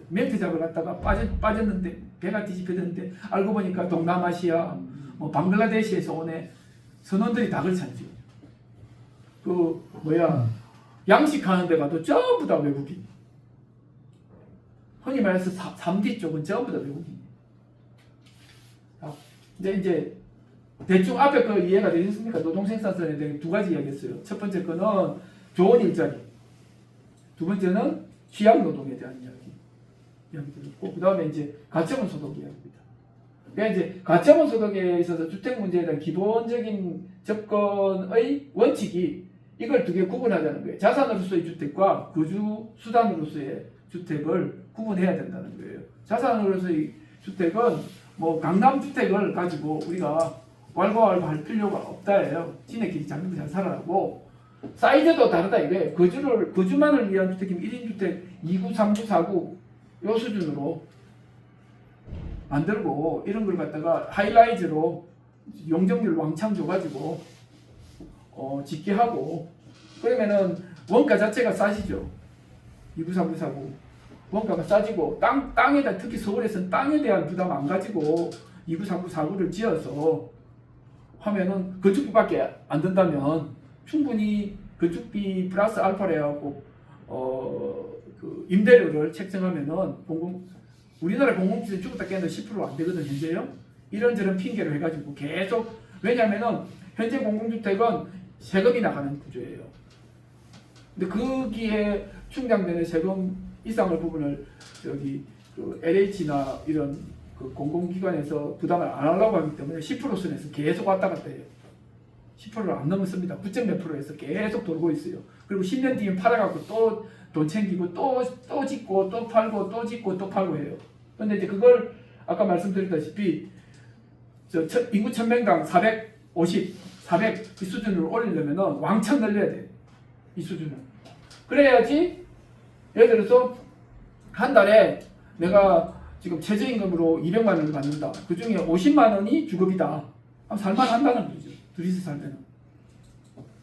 멘트 잡으러 갔다가 빠졌는데 배가 뒤집혀졌는데 알고 보니까 동남아시아 뭐 방글라데시에서 오네 선원들이 다 그렇잖아요. 그 양식하는 데 가도 전부 다 외국인. 흔히 말해서 3D 쪽은 전부 다 외국인. 이제 대충 앞에 그 이해가 되셨습니까? 노동생산성에 대해 두 가지 이야기했어요. 첫 번째 거는 좋은 일자리, 두 번째는 취약 노동에 대한 이야기 드렸고, 그 다음에 이제 가처분 소득 이야기입니다. 그러니까 이제 가처분 소득에 있어서 주택 문제에 대한 기본적인 접근의 원칙이 이걸 두 개 구분하자는 거예요. 자산으로서의 주택과 거주 수단으로서의 주택을 구분해야 된다는 거예요. 자산으로서의 주택은 뭐 강남 주택을 가지고 우리가 왈가왈부 할 필요가 없다예요. 지네끼리 자기들 잘 살아라고. 사이즈도 다르다 이거예요. 거주만을 위한 주택이면 1인 주택 2구, 3구, 4구 요 수준으로 만들고 이런 걸 갖다가 하이라이즈로 용적률 왕창 줘가지고 짓게 하고 그러면은 원가 자체가 싸지죠. 2구, 3구, 4구 원가가 싸지고 땅에다 특히 서울에서는 땅에 대한 부담 안 가지고 2구, 3구, 4구를 지어서 하면은 건축비밖에 안 든다면 충분히 건축비 플러스 알파를 해갖고 그 임대료를 책정하면은 우리나라 공공주택 죽었다 깨는 10%안 되거든 현재요. 이런저런 핑계를 해가지고 계속 왜냐면은 현재 공공주택은 세금이 나가는 구조예요. 근데 거기에 충당되는 세금 이상의 부분을 그 LH나 이런 그 공공기관에서 부담을 안 하려고 하기 때문에 10% 선에서 계속 왔다 갔다 해요. 10%를 안 넘습니다. 9점 몇 %에서 계속 돌고 있어요. 그리고 10년 뒤에 팔아갖고 또 돈 챙기고 또 짓고 또 팔고 또 짓고 또 팔고 해요. 근데 이제 그걸 아까 말씀드렸다시피 인구 1000명당 450, 400 이 수준으로 올리려면은 왕창 늘려야 돼. 이 수준을. 그래야지 예를 들어서 한 달에 내가 지금 최저임금으로 200만 원을 받는다. 그 중에 50만 원이 주급이다. 그럼 살만한다는 거죠. 둘이서 살면.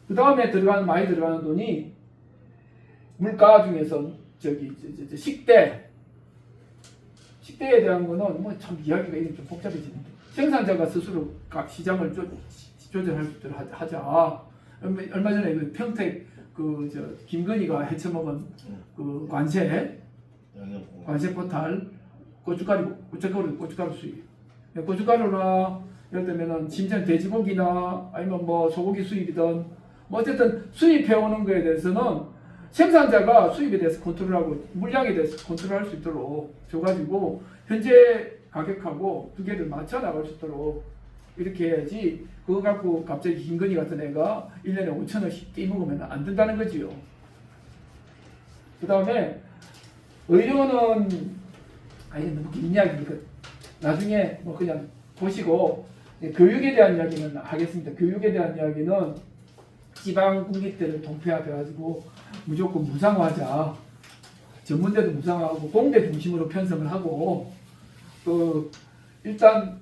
그 다음에 많이 들어가는 돈이 물가 중에서 식대에 대한 거는 뭐 참 이야기가 좀 복잡해지는데 생산자가 스스로 각 시장을 조절할 수 있도록 하자. 얼마 전에 그 평택 김건희가 헤쳐먹은 그 관세 포탈 고춧가루 수입. 고춧가루나 예를 들면은 심지어 돼지고기나 아니면 뭐 소고기 수입이든 뭐 어쨌든 수입해오는 거에 대해서는 생산자가 수입에 대해서 컨트롤하고 물량에 대해서 컨트롤할 수 있도록 줘가지고 현재 가격하고 두 개를 맞춰 나갈 수 있도록 이렇게 해야지 그거 갖고 갑자기 김건희 같은 애가 1년에 5천원씩 떼먹으면 안 된다는 거지요. 그 다음에 의료는 이게 너무 긴 이야기니까 나중에 뭐 그냥 보시고 교육에 대한 이야기는 하겠습니다. 교육에 대한 이야기는 지방 국립대를 통폐합해가지고 무조건 무상화하자. 전문대도 무상화하고 공대 중심으로 편성을 하고 일단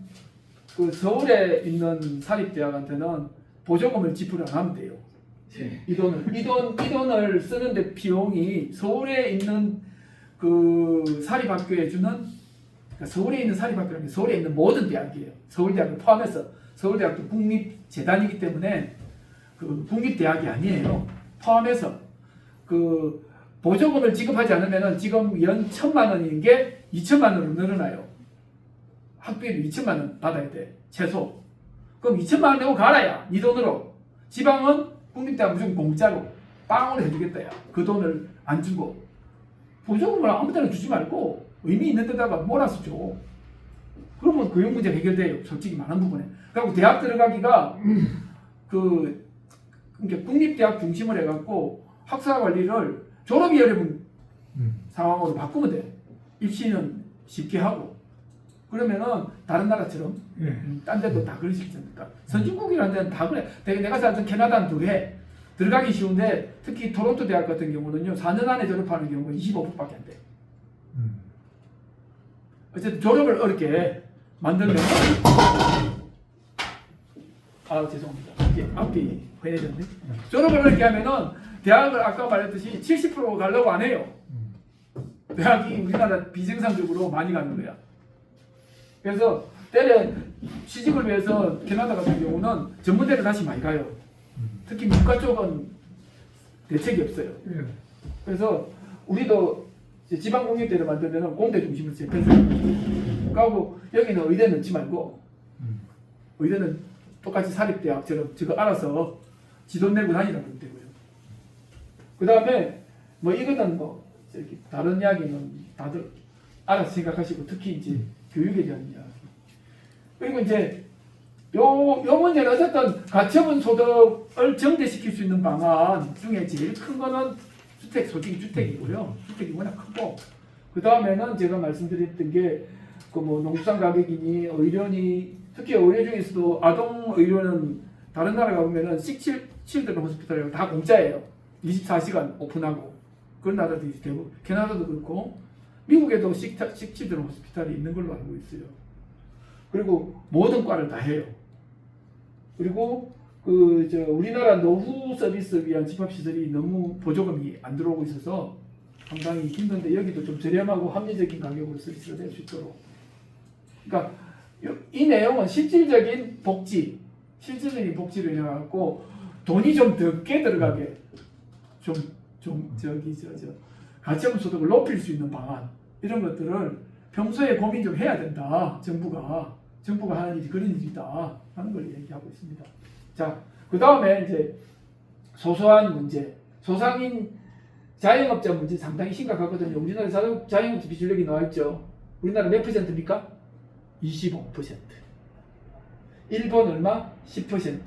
그 서울에 있는 사립대학한테는 보조금을 지불 안 하면 돼요. 이 돈을 쓰는데 비용이 서울에 있는 그 사립학교에 주는 그러니까 서울에 있는 사립학교라는 게 서울에 있는 모든 대학이에요. 서울대학을 포함해서 서울대학도 국립재단이기 때문에 그 국립대학이 아니에요. 포함해서 그 보조금을 지급하지 않으면은 지금 연 1,000만 원인 게 2,000만 원으로 늘어나요. 학비를 2,000만 원 받아야 돼. 최소. 그럼 2,000만 원 내고 가라야. 네 돈으로. 지방은 국립대학 무조건 공짜로 빵으로 해주겠다. 야. 그 돈을 안 주고. 보조금을 아무 데나 주지 말고 의미 있는 데다가 몰아서 줘. 그러면 교육 문제 해결돼요. 솔직히 많은 부분에. 그리고 대학 들어가기가 그러니까 국립대학 중심으로 해갖고 학사 관리를 졸업이 어려운 상황으로 바꾸면 돼. 입시는 쉽게 하고. 그러면은 다른 나라처럼 딴 데도 다 그러시지 않습니까? 선진국이라는 데는 다 그래. 내가 살던 캐나다는 더 해. 들어가기 쉬운데 특히 토론토 대학 같은 경우는요 4년 안에 졸업하는 경우가 25%밖에 안 돼. 어쨌든 졸업을 어렵게 만들면 아 죄송합니다. 이게 앞이 회해졌네. 졸업을 그렇게 하면은 대학을 아까 말했듯이 70% 가려고 안 해요. 대학이 우리나라 비정상적으로 많이 가는 거야. 그래서 때려 취직을 위해서 캐나다 같은 경우는 전문대를 다시 많이 가요. 특히 문과 쪽은 대책이 없어요. 예. 그래서 우리도 이제 지방공립대를 만들면 공대 중심으로 재편을 하고 여기는 의대 넣지 말고 의대는 똑같이 사립대학처럼 저거 알아서 지돈 내고 다니라고 하면 되고요. 그 다음에 뭐 이거는 뭐 이렇게 다른 이야기는 다들 알아서 생각하시고 특히 이제 교육에 대한 이야기. 그리고 이제 요 문제는 어쨌든 가처분 소득을 정대시킬 수 있는 방안 중에 제일 큰 거는 솔직히 주택이고요. 주택이 워낙 크고 그 다음에는 제가 말씀드렸던 게 그 뭐 농수산 가격이니 의료니 특히 의료 중에서도 아동 의료는 다른 나라 가보면은 칠드런 호스피탈이라고 다 공짜예요. 24시간 오픈하고 그런 나라들이 대부분 캐나다도 그렇고 미국에도 칠드런 호스피탈이 있는 걸로 알고 있어요. 그리고 모든 과를 다 해요. 그리고 우리나라 노후 서비스를 위한 집합시설이 너무 보조금이 안 들어오고 있어서 상당히 힘든데 여기도 좀 저렴하고 합리적인 가격으로 서비스를 낼 수 있도록. 그러니까 이 내용은 실질적인 복지를 해갖고 돈이 좀 적게 들어가게 가처분 소득을 높일 수 있는 방안 이런 것들을 평소에 고민 좀 해야 된다. 정부가 하는 일이 그런 일이다 하는 걸 얘기하고 있습니다. 자, 그 다음에 이제 소소한 문제, 소상인 자영업자 문제 상당히 심각하거든요. 우리나라 자영업자 비중력이 나와 있죠. 우리나라 몇 %입니까? 25%. 일본 얼마? 10%.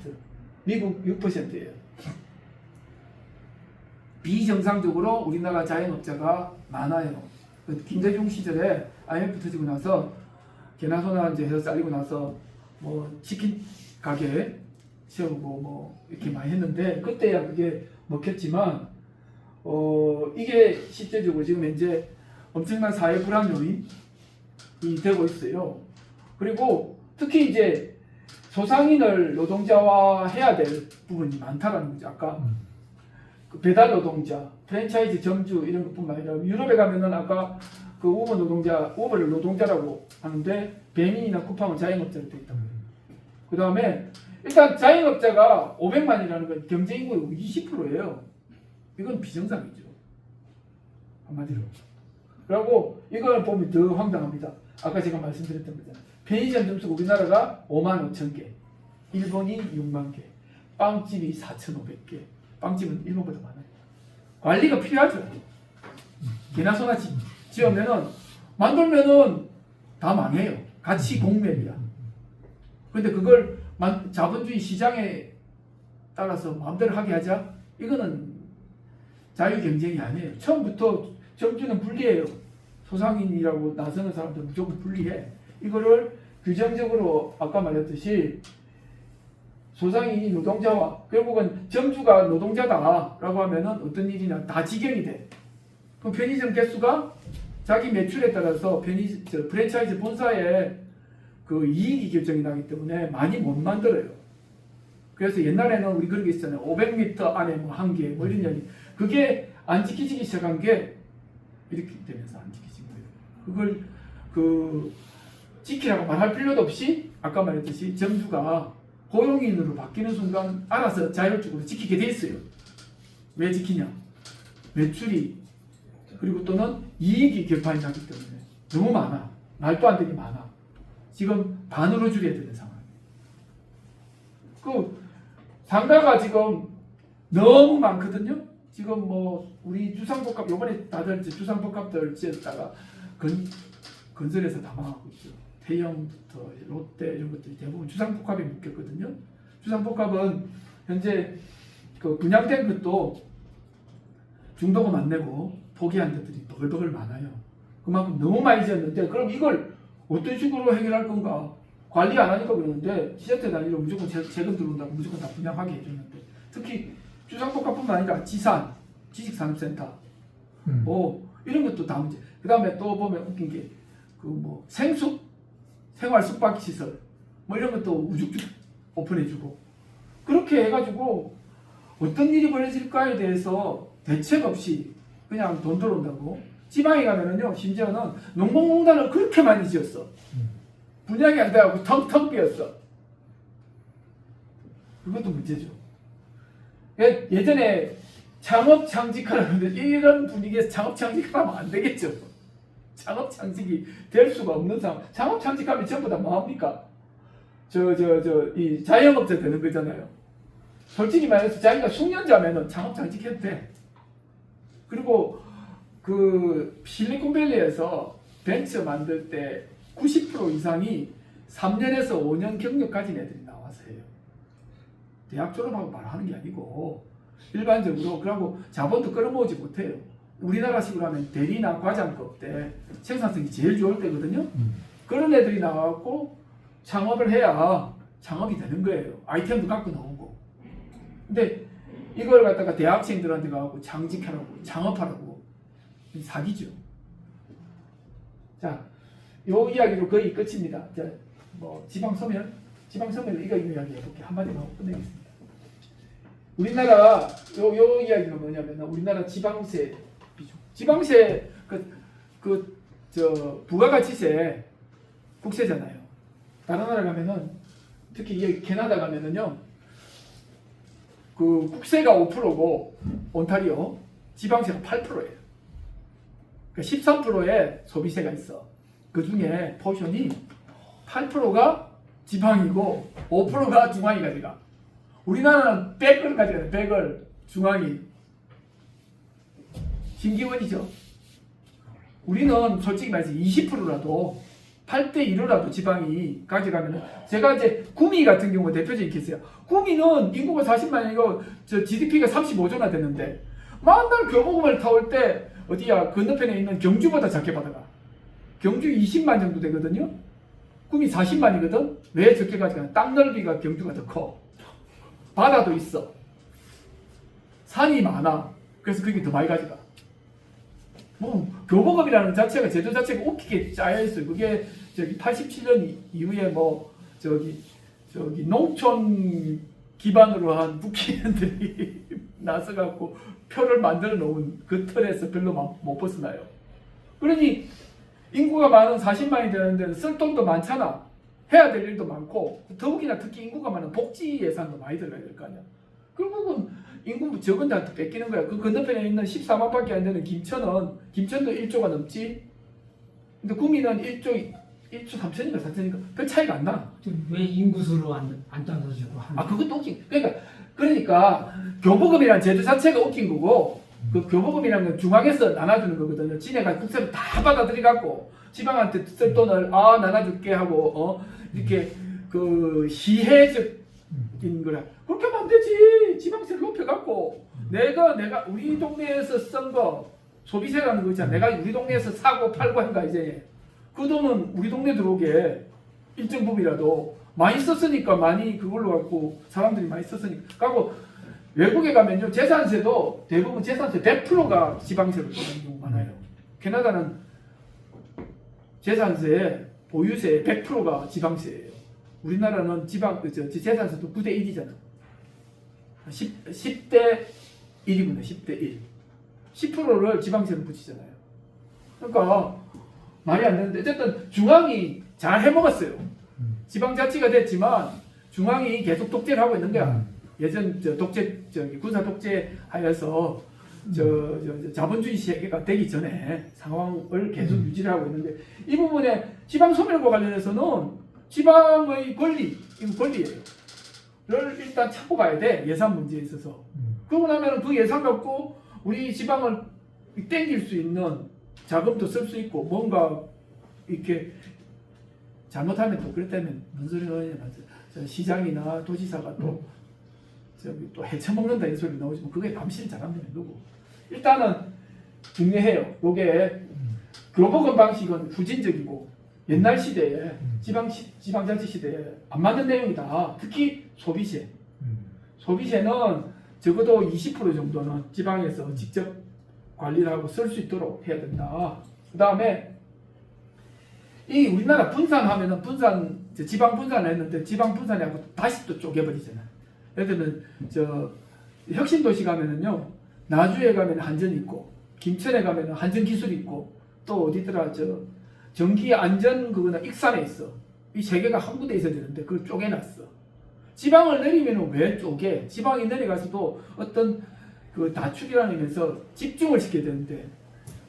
미국 6%예요. 비정상적으로 우리나라 자영업자가 많아요. 김대중 시절에 IMF 터지고 나서 개나소나 이제 해서 잘리고 나서 뭐 치킨 가게 세우고 뭐 이렇게 많이 했는데 그때야 그게 먹혔지만 이게 실제적으로 지금 현재 엄청난 사회 불안 요인이 되고 있어요. 그리고 특히 이제 소상인을 노동자화해야 될 부분이 많다라는 거죠. 아까 그 배달 노동자, 프랜차이즈 점주 이런 것뿐만 아니라 유럽에 가면은 아까 그 우버를 노동자라고 하는데 배민이나 쿠팡은 자영업자로 되어 있다고 해요. 그 다음에 일단 자영업자가 500만이라는 건 경제인구의 20%예요. 이건 비정상이죠. 한마디로. 그리고 이걸 보면 더 황당합니다. 아까 제가 말씀드렸던 거잖아요. 편의점 점수가 우리나라가 5만 5천 개, 일본이 6만 개, 빵집이 4,500개. 빵집은 일본보다 많아요. 관리가 필요하죠. 개나 소나 지으면은 만들면은 다 망해요. 같이 공멸이야. 근데 그걸 자본주의 시장에 따라서 마음대로 하게 하자? 이거는 자유 경쟁이 아니에요. 처음부터 점주는 불리해요. 소상인이라고 나서는 사람들 무조건 불리해. 이거를 규정적으로 아까 말했듯이 소상인이 노동자와 결국은 점주가 노동자다라고 하면은 어떤 일이냐 다 직영이 돼. 그럼 편의점 개수가 자기 매출에 따라서 프랜차이즈 본사의 그 이익이 결정이 나기 때문에 많이 못 만들어요. 그래서 옛날에는 우리 그런 게 있잖아요. 500m 안에 뭐 한 개 뭐 이런 이야기. 그게 안 지키기 시작한 게 이렇게 되면서 안 지키진 거예요. 그걸 지키라고 말할 필요도 없이 아까 말했듯이 점주가 고용인으로 바뀌는 순간 알아서 자율적으로 지키게 돼 있어요. 왜 지키냐? 매출이 그리고 또는 이익이 결판이 나기 때문에 너무 많아. 말도 안 되게 많아. 지금 반으로 줄여야 되는 상황이에요. 그 상가가 지금 너무 많거든요. 지금 뭐 우리 주상복합 요번에 다들 주상복합들 지었다가 건설에서 다 망하고 있죠. 태영부터 롯데 이런 것들이 대부분 주상복합에 묶였거든요. 주상복합은 현재 그 분양된 것도 중도금 안 내고 포기한 데들이 버글버글 많아요. 그만큼 너무 많이 지었는데 그럼 이걸 어떤 식으로 해결할 건가? 관리 안 하니까 그러는데 시장대 단위로 무조건 세금 들어온다고 무조건 다 분양하게 해줬는데 특히 주상복합뿐만 아니라 지산, 지식산업센터 뭐 이런 것도 다 문제. 그 다음에 또 보면 웃긴 게 그 생활 숙박시설 뭐 이런 것도 우죽죽 오픈해주고 그렇게 해가지고 어떤 일이 벌어질까에 대해서 대책 없이 그냥 돈 들어온다고. 지방에 가면은요, 심지어는 농공공단을 그렇게 많이 지었어. 분양이 안 돼가지고 텅텅 비었어. 그것도 문제죠. 예전에 창업창직하라고 하는데 이런 분위기에서 창업창직하면 안 되겠죠. 창업창직이 될 수가 없는 상황. 창업창직하면 전부 다 뭐합니까? 이 자영업자 되는 거잖아요. 솔직히 말해서 자기가 숙련자면은 창업창직해도 돼. 그리고 그 실리콘밸리에서 벤처 만들 때 90% 이상이 3년에서 5년 경력 가진 애들이 나와서 해요. 대학 졸업하고 바로 하는 게 아니고 일반적으로 그러고 자본도 끌어모으지 못해요. 우리나라식으로 하면 대리나 과장급 때 생산성이 제일 좋을 때거든요. 그런 애들이 나와갖고 창업을 해야 창업이 되는 거예요. 아이템도 갖고 나오고. 근데 이걸 갖다가 대학생들한테 가고 창직하라고 창업하라고 사기죠. 자, 요 이야기로 거의 끝입니다. 자, 뭐 지방소멸 이거 이야기 해볼게. 한마디만 하고 끝내겠습니다. 우리나라 요 이야기가 뭐냐면 우리나라 지방세 비중. 지방세 부가가치세 국세잖아요. 다른 나라 가면은 특히 이게 캐나다 가면은요. 그 국세가 5%고 온타리오 지방세가 8%예요. 그러니까 13%의 소비세가 있어. 그 중에 포션이 8%가 지방이고 5%가 중앙이 가져가. 우리나라는 100을 가져가요. 100을 중앙이. 신기원이죠. 우리는 솔직히 말해서 20%라도 8대1로라도 지방이 가져가면 제가 이제 구미 같은 경우 대표적인 케이스야. 구미는 인구가 40만이고 GDP가 35조나 되는데 만날 교보금을 타올 때 어디야 건너편에 있는 경주보다 작게 받아가. 경주 20만 정도 되거든요. 구미 40만이거든. 왜 적게 가져가냐? 땅 넓이가 경주가 더 커. 바다도 있어. 산이 많아. 그래서 그게 더 많이 가져가. 뭐 교보금이라는 자체가 제도 자체가 웃기게 짜여 있어요. 그게 87년 이후에 농촌 기반으로 한 북한인들이 나서 갖고 표를 만들어 놓은 그 틀에서 별로 못 벗어나요. 그러니 인구가 많은 40만이 되는 데는 쓸 돈도 많잖아. 해야 될 일도 많고 더욱이나 특히 인구가 많은 복지 예산도 많이 들어가야 될 거 아니야. 결국은 인구 적은 데한테 뺏기는 거야. 그 건너편에 있는 14만밖에 안 되는 김천도 1조가 넘지. 근데 구미는 1조 3천인가 4천인가 별 차이가 안 나. 왜 인구수로 안 따져주고 하는? 그것도 웃긴. 그러니까 교보금이라는 제도 자체가 웃긴 거고 그 교보금이라는 건 중앙에서 나눠주는 거거든요. 지네가 국세를 다 받아들여갖고 지방한테 쓸 돈을 나눠줄게 하고 이렇게 그 시혜적인 거라. 그렇게 하면 안 되지. 지방세를 높여갖고 내가 우리 동네에서 쓴 거 소비세라는 거 있잖아. 내가 우리 동네에서 사고 팔고 한가 이제 그 돈은 우리 동네 들어오게 일정 부분이라도 많이 썼으니까 많이 그걸로 갖고 사람들이 많이 썼으니까. 그리고 외국에 가면요 재산세도 대부분 재산세 100%가 지방세로 떠나는 경우가 많아요. 캐나다는 재산세 보유세 100%가 지방세예요. 우리나라는 재산세도 9대 1이잖아. 10대 1이구나. 10대 1. 10%를 지방세로 붙이잖아요. 그러니까 말이 안 되는데 어쨌든 중앙이 잘 해먹었어요. 지방자치가 됐지만 중앙이 계속 독재를 하고 있는 거야. 예전 군사 독재하여서 자본주의 시대가 되기 전에 상황을 계속 유지를 하고 있는데 이 부분에 지방 소멸과 관련해서는 지방의 권리예요. 를 일단 찾고 가야 돼. 예산 문제에 있어서. 그러고 나면 그 예산 갖고 우리 지방을 땡길 수 있는 자금도 쓸 수 있고 뭔가 이렇게 잘못하면 또 그랬다면 무슨 소리가 시장이나 도지사가 또 해쳐먹는다 이 소리 나오지만 그게 감시를 잘하면 되는 거고. 일단은 중요해요. 요게 교보금 방식은 후진적이고 옛날 시대에 지방자치 시대에 안 맞는 내용이다. 특히 소비세. 소비세는 적어도 20% 정도는 지방에서 직접 관리를 하고 쓸 수 있도록 해야 된다. 그 다음에 이 우리나라 분산하면은 지방 분산을 했는데 지방 분산하고 다시 또 쪼개버리잖아. 예를 들면 저 혁신도시 가면은요, 나주에 가면 한전 있고, 김천에 가면 한전 기술이 있고, 또 어디더라 저 전기 안전 그거나 익산에 있어. 이 세 개가 한 군데 있어야 되는데 그걸 쪼개놨어. 지방을 내리면 왜 쪼개? 지방이 내려가서도 어떤 그 다축이라는 의미에서 집중을 시켜야 되는데,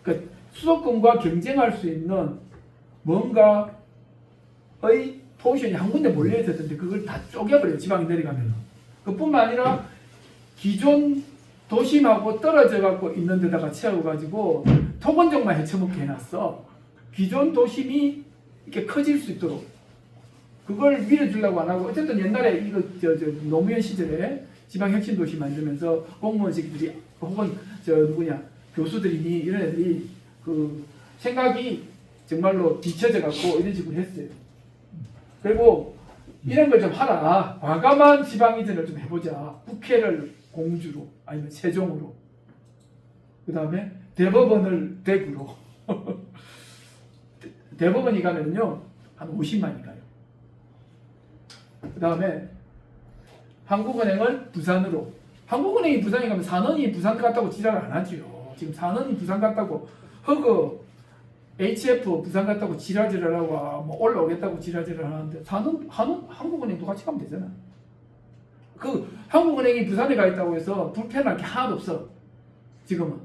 그 수도권과 경쟁할 수 있는 뭔가의 포지션이 한 군데 몰려 있어야 되는데 그걸 다 쪼개버려요. 지방이 내려가면. 그뿐만 아니라 기존 도심하고 떨어져 갖고 있는 데다가 채워가지고 토건적만 해쳐먹게 해놨어. 기존 도심이 이렇게 커질 수 있도록 그걸 밀어주려고 안 하고, 어쨌든 옛날에 이거 노무현 시절에 지방혁신도시 만들면서 공무원 새끼들이 혹은 교수들이니 이런 애들이 그 생각이 정말로 뒤처져 갖고 이런 식으로 했어요. 그리고 이런 걸 좀 하라. 과감한 지방 이전을 좀 해보자. 국회를 공주로 아니면 세종으로, 그 다음에 대법원을 대구로. 대법원이 가면요 한 50만이 가요. 그 다음에 한국은행을 부산으로. 한국은행이 부산에 가면 산원이 부산 갔다고 지랄을 안 하지요. 지금 산원이 부산 갔다고 허그 HF 부산 갔다고 지랄하고 뭐 올라오겠다고 지랄을 하는데 한국은행도 같이 가면 되잖아. 그 한국은행이 부산에 가 있다고 해서 불편할 게 하나도 없어 지금은.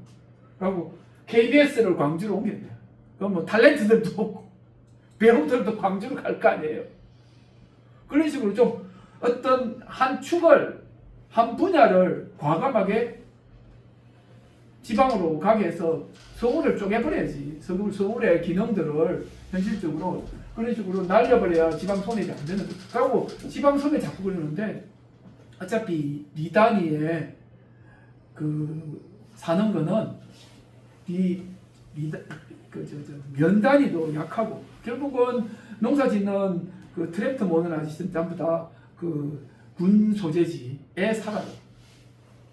그리고 KBS를 광주로 옮겨야 돼요. 그럼 뭐 탤런트들도 없고 배우들도 광주로 갈 거 아니에요. 그런 식으로 좀 어떤 한 축을, 한 분야를 과감하게 지방으로 가게 해서 서울을 쪼개버려야지. 서울의 기능들을 현실적으로 그런 식으로 날려버려야 지방 손해가 안 되는 거예요. 그리고 지방 손해 자꾸 그러는데 어차피 이 단위에 그 사는 거는 면 단위도 약하고, 결국은 농사 짓는 그 트랙터 모는 아저씨는 전부 다 그 군 소재지에 살아요.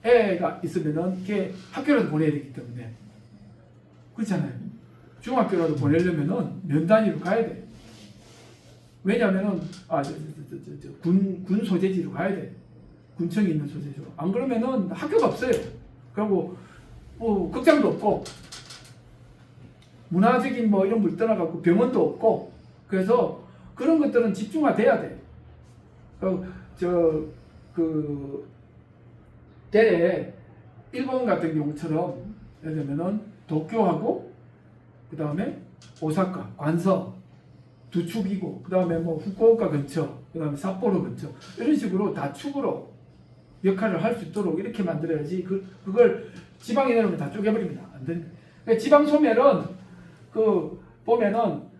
애가 있으면은 걔 학교라도 보내야 되기 때문에. 그렇잖아요. 중학교라도 보내려면은 면 단위로 가야 돼. 왜냐면은 군 소재지로 가야 돼. 군청이 있는 소재지로. 안 그러면은 학교가 없어요. 그리고 뭐 극장도 없고 문화적인 뭐 이런 걸 떠나갖고 병원도 없고, 그래서 그런 것들은 집중화돼야 돼. 대래 일본 같은 경우처럼 예를 들면은 도쿄하고 그 다음에 오사카, 관서 두 축이고, 그 다음에 뭐 후쿠오카 근처, 그 다음에 삿포로 근처, 이런 식으로 다축으로 역할을 할 수 있도록 이렇게 만들어야지. 그걸 지방에 내놓으면 다 쪼개버립니다. 안 됩니다. 그러니까 지방 소멸은 보면은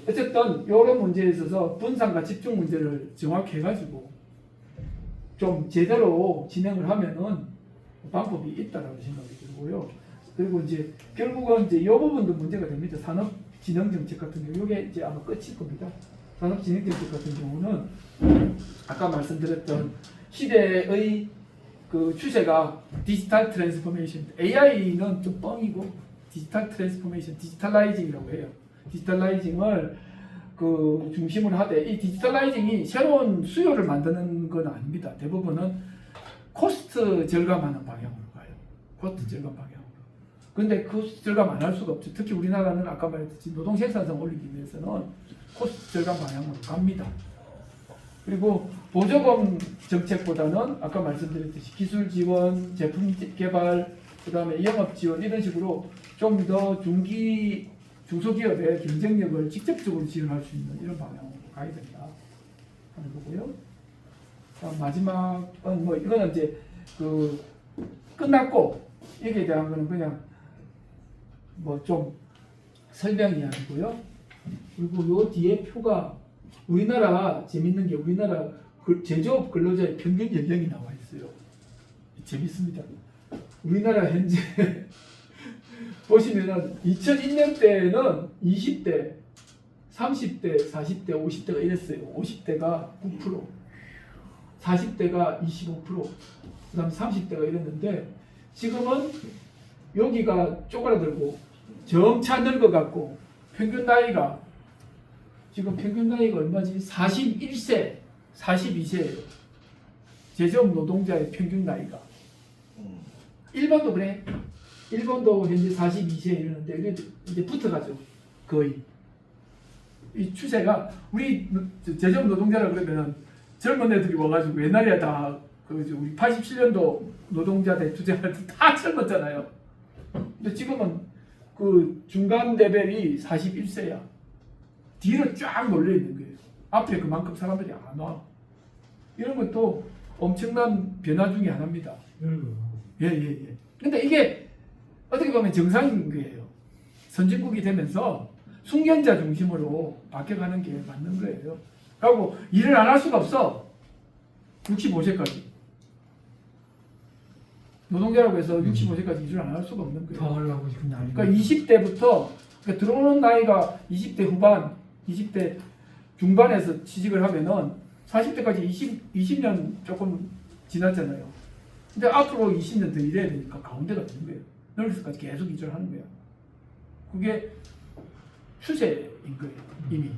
어쨌든 이런 문제에 있어서 분산과 집중 문제를 정확히 해가지고 좀 제대로 진행을 하면은 방법이 있다라고 생각이 들고요. 그리고 이제 결국은 이제 이 부분도 문제가 됩니다. 산업진흥정책 같은 경우, 이게 이제 아마 끝일 겁니다. 산업진흥정책 같은 경우는 아까 말씀드렸던 시대의 그 추세가 디지털 트랜스포메이션, AI는 좀 뻥이고 디지털 트랜스포메이션, 디지털라이징이라고 해요. 디지털라이징을 그 중심으로 하되, 이 디지털라이징이 새로운 수요를 만드는 건 아닙니다. 대부분은 코스트 절감하는 방향으로 가요. 코스트 절감 방향으로. 근데 코스트 절감 안 할 수가 없죠. 특히 우리나라는 아까 말했듯이 노동 생산성 올리기 위해서는 코스트 절감 방향으로 갑니다. 그리고 보조금 정책보다는 아까 말씀드렸듯이 기술 지원, 제품 개발, 그 다음에 영업 지원, 이런 식으로 좀 더 중소기업의 경쟁력을 직접적으로 지원할 수 있는 이런 방향으로 가야 된다 하는 거고요. 마지막은 뭐 이거는 이제 끝났고, 여기에 대한 거는 그냥 뭐 좀 설명이 아니고요. 그리고 요 뒤에 표가 우리나라 재밌는 게 우리나라 제조업 근로자의 평균 연령이 나와 있어요. 재밌습니다. 우리나라 현재 보시면은 2001년 때는 20대, 30대, 40대, 50대가 이랬어요. 50대가 9%, 40대가 25%, 그 다음 30대가 이랬는데, 지금은 여기가 쪼그라들고 점차 늙어갖고 평균 나이가 얼마지? 41세, 42세예요. 제조업 노동자의 평균 나이가. 일본도 그래. 일본도 현재 42세 이러는데 이제 붙어가죠. 거의. 이 추세가 우리 제조업 노동자라 그러면 젊은 애들이 와가지고 옛날에 다 우리 87년도 노동자 대투쟁할 때 다 젊었잖아요. 근데 지금은 그 중간 레벨이 41세야. 뒤로 쫙 몰려 있는 거예요. 앞에 그만큼 사람들이 안 와. 이런 것도 엄청난 변화 중에 하나입니다. 예. 근데 이게 어떻게 보면 정상인 거예요. 선진국이 되면서 숙련자 중심으로 바뀌어가는 게 맞는 거예요. 그리고 일을 안 할 수가 없어. 65세까지. 노동자라고 해서 65세까지 일을 안 할 수가 없는 거예요. 더 하려고 지금 난리. 그러니까 20대부터 들어오는 나이가 20대 후반, 20대 중반에서 취직을 하면은 40대까지 20년 조금 지났잖아요. 근데 앞으로 20년 더 일해야 되니까 가운데가 되는 거예요. 여기서까지 계속 이주하는 거예요. 그게 추세인 거예요, 이미.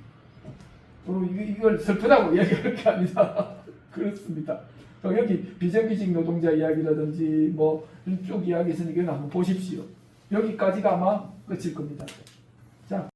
그리고 이걸 슬프다고 이야기할 게 아니라 그렇습니다. 여기 비정규직 노동자 이야기라든지 뭐 쭉 이야기 있으니까 한번 보십시오. 여기까지가 아마 끝일 겁니다. 자.